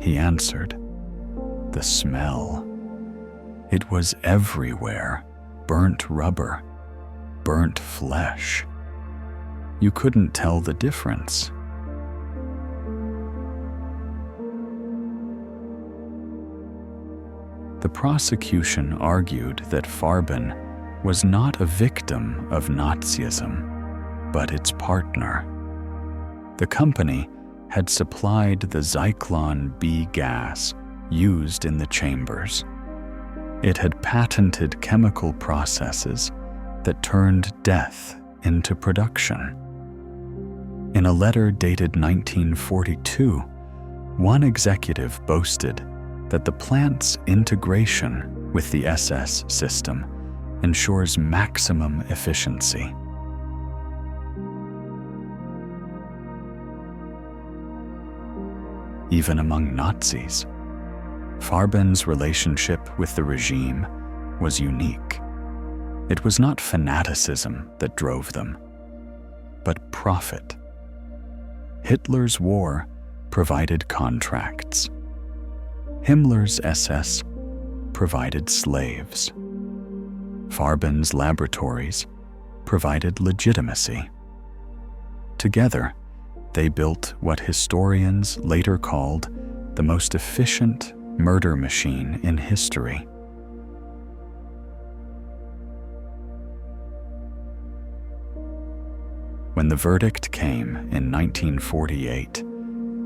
he answered, the smell. It was everywhere, burnt rubber, burnt flesh. You couldn't tell the difference. The prosecution argued that Farben was not a victim of Nazism, but its partner. The company had supplied the Zyklon B gas used in the chambers. It had patented chemical processes that turned death into production. In a letter dated 1942, one executive boasted that the plant's integration with the SS system ensures maximum efficiency. Even among Nazis, Farben's relationship with the regime was unique. It was not fanaticism that drove them, but profit. Hitler's war provided contracts. Himmler's SS provided slaves. Farben's laboratories provided legitimacy. Together, they built what historians later called the most efficient murder machine in history. When the verdict came in 1948,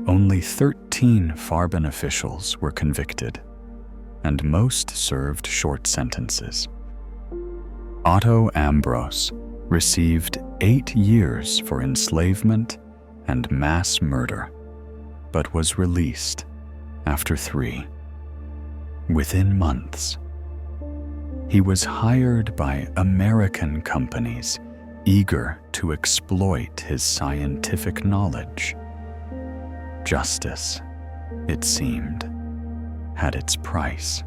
only 13 Farben officials were convicted, and most served short sentences. Otto Ambros received 8 years for enslavement and mass murder, but was released after 3. Within months, he was hired by American companies eager to exploit his scientific knowledge. Justice, it seemed, had its price.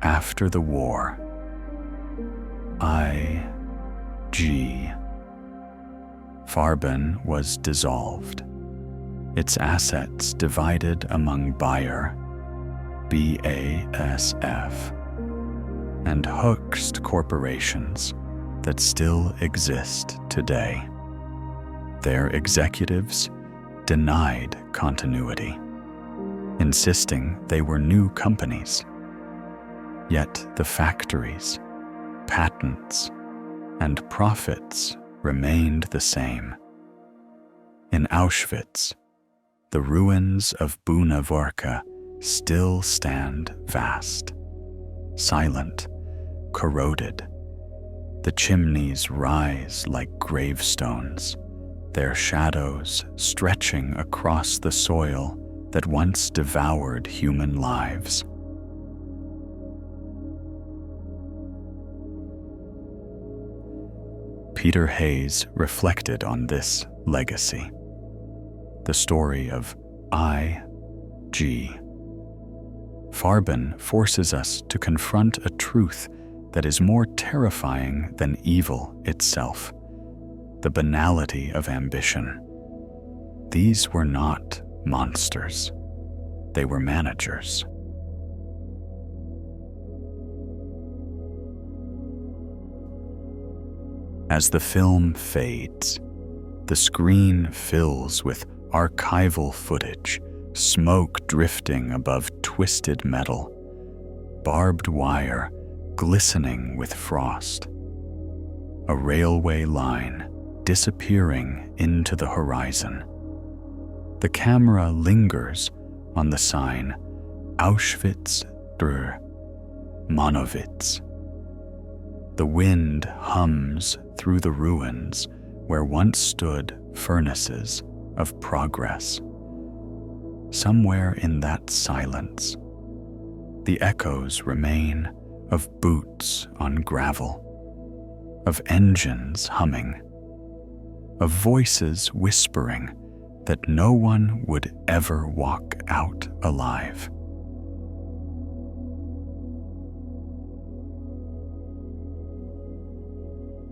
After the war, I.G. Farben was dissolved, its assets divided among Bayer, BASF, and Höchst corporations that still exist today. Their executives denied continuity, insisting they were new companies. Yet the factories, patents, and profits remained the same. In Auschwitz, the ruins of Bunavorka still stand vast, silent, corroded. The chimneys rise like gravestones, their shadows stretching across the soil that once devoured human lives. Peter Hayes reflected on this legacy, the story of I.G. Farben forces us to confront a truth that is more terrifying than evil itself, the banality of ambition. These were not monsters. They were managers. As the film fades, the screen fills with archival footage, smoke drifting above twisted metal, barbed wire glistening with frost, a railway line disappearing into the horizon. The camera lingers on the sign Auschwitz der Monowitz. The wind hums through the ruins where once stood furnaces of progress. Somewhere in that silence, the echoes remain of boots on gravel, of engines humming, of voices whispering that no one would ever walk out alive.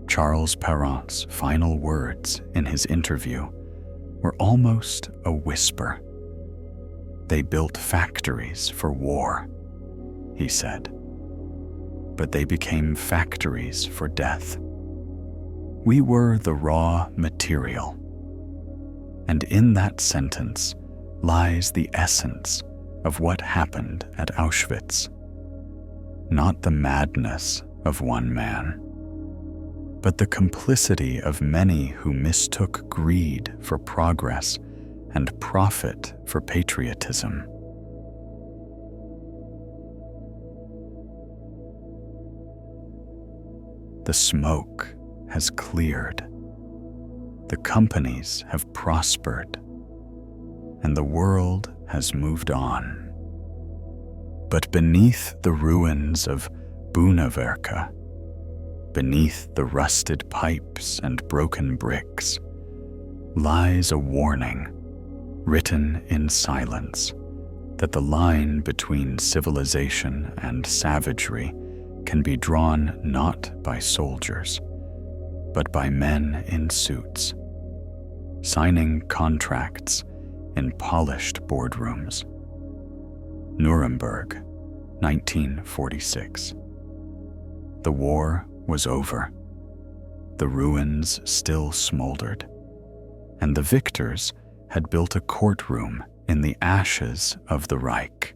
Charles Perrant's final words in his interview were almost a whisper. They built factories for war, he said, but they became factories for death. We were the raw material. And in that sentence lies the essence of what happened at Auschwitz. Not the madness of one man, but the complicity of many who mistook greed for progress and profit for patriotism. The smoke has cleared. The companies have prospered, and the world has moved on. But beneath the ruins of Bühnewerke, beneath the rusted pipes and broken bricks, lies a warning, written in silence, that the line between civilization and savagery can be drawn not by soldiers, but by men in suits, signing contracts in polished boardrooms. Nuremberg, 1946. The war was over. The ruins still smoldered, and the victors had built a courtroom in the ashes of the Reich.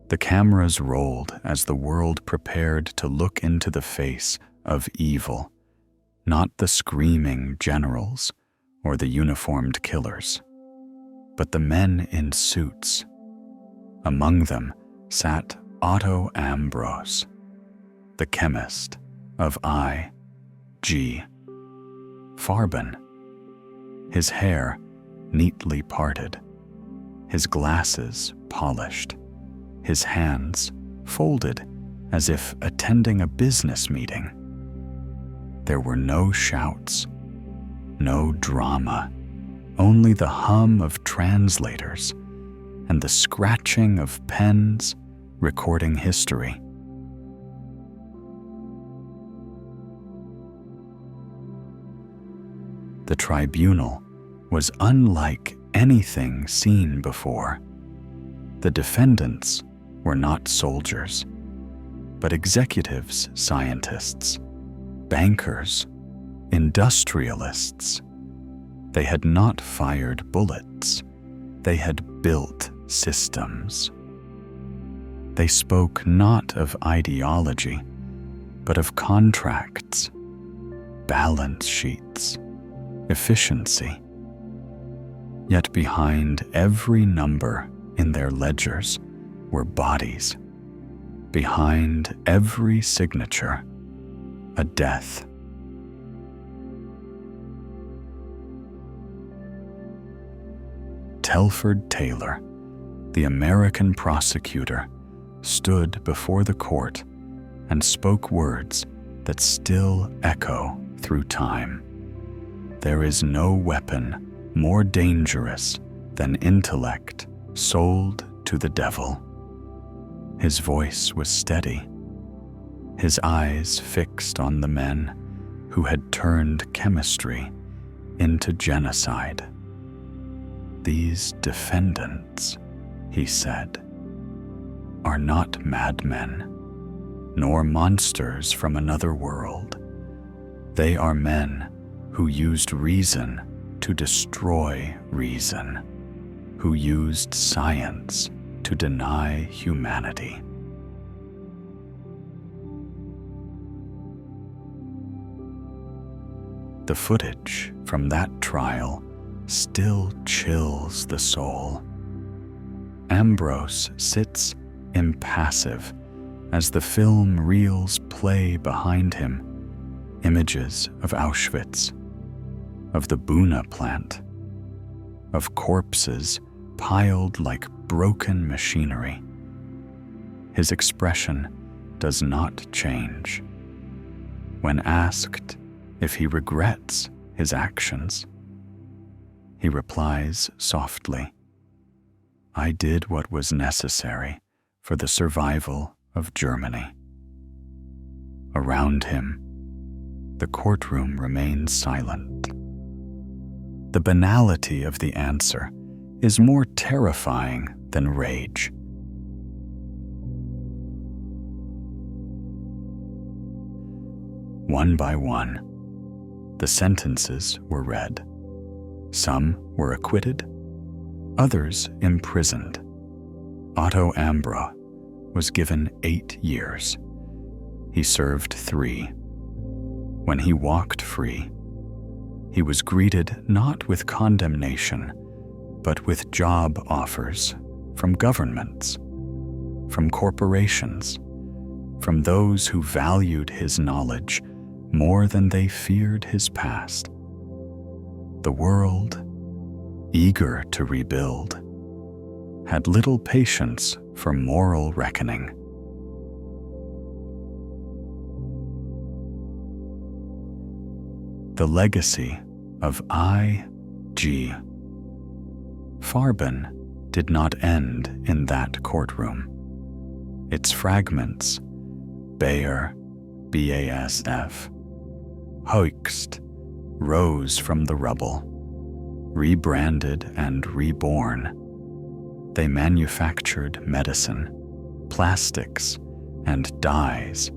The cameras rolled as the world prepared to look into the face of evil, not the screaming generals or the uniformed killers, but the men in suits. Among them sat Otto Ambros, the chemist of I.G. Farben, his hair neatly parted, his glasses polished, his hands folded as if attending a business meeting. There were no shouts, no drama, only the hum of translators and the scratching of pens recording history. The tribunal was unlike anything seen before. The defendants were not soldiers, but executives, scientists, bankers, industrialists. They had not fired bullets. They had built systems. They spoke not of ideology, but of contracts, balance sheets, efficiency. Yet behind every number in their ledgers were bodies. Behind every signature, a death. Telford Taylor, the American prosecutor, stood before the court and spoke words that still echo through time. There is no weapon more dangerous than intellect sold to the devil. His voice was steady, his eyes fixed on the men who had turned chemistry into genocide. These defendants, he said, are not madmen, nor monsters from another world. They are men who used reason to destroy reason, who used science to deny humanity. The footage from that trial still chills the soul. Ambros sits impassive as the film reels play behind him, images of Auschwitz, of the Bühne plant, of corpses piled like broken machinery. His expression does not change. When asked if he regrets his actions, he replies softly, "I did what was necessary for the survival of Germany." Around him, the courtroom remains silent. The banality of the answer is more terrifying than rage. One by one, the sentences were read. Some were acquitted, others imprisoned. Otto Ambro was given 8 years. He served 3. When he walked free, he was greeted not with condemnation, but with job offers from governments, from corporations, from those who valued his knowledge more than they feared his past. The world, eager to rebuild, had little patience for moral reckoning. The legacy of I.G. Farben did not end in that courtroom. Its fragments, Bayer, BASF, Hoechst, rose from the rubble, rebranded and reborn. They manufactured medicine, plastics, and dyes,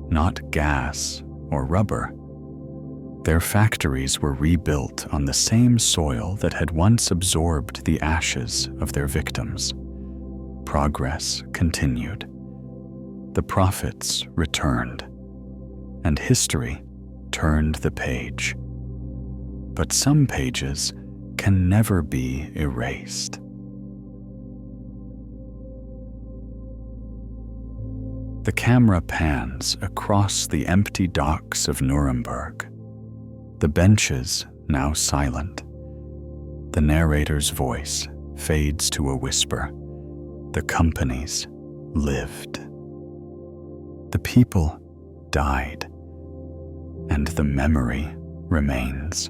not gas or rubber. Their factories were rebuilt on the same soil that had once absorbed the ashes of their victims. Progress continued. The profits returned, and history turned the page. But some pages can never be erased. The camera pans across the empty docks of Nuremberg. The benches now silent. The narrator's voice fades to a whisper. The companies lived. The people died, and the memory remains.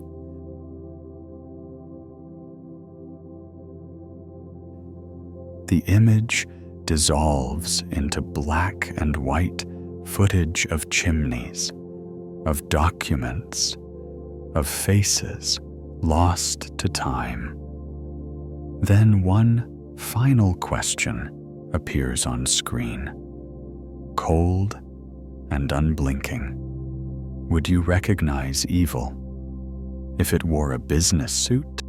The image dissolves into black and white footage of chimneys, of documents, of faces lost to time. Then one final question appears on screen, cold and unblinking. Would you recognize evil if it wore a business suit?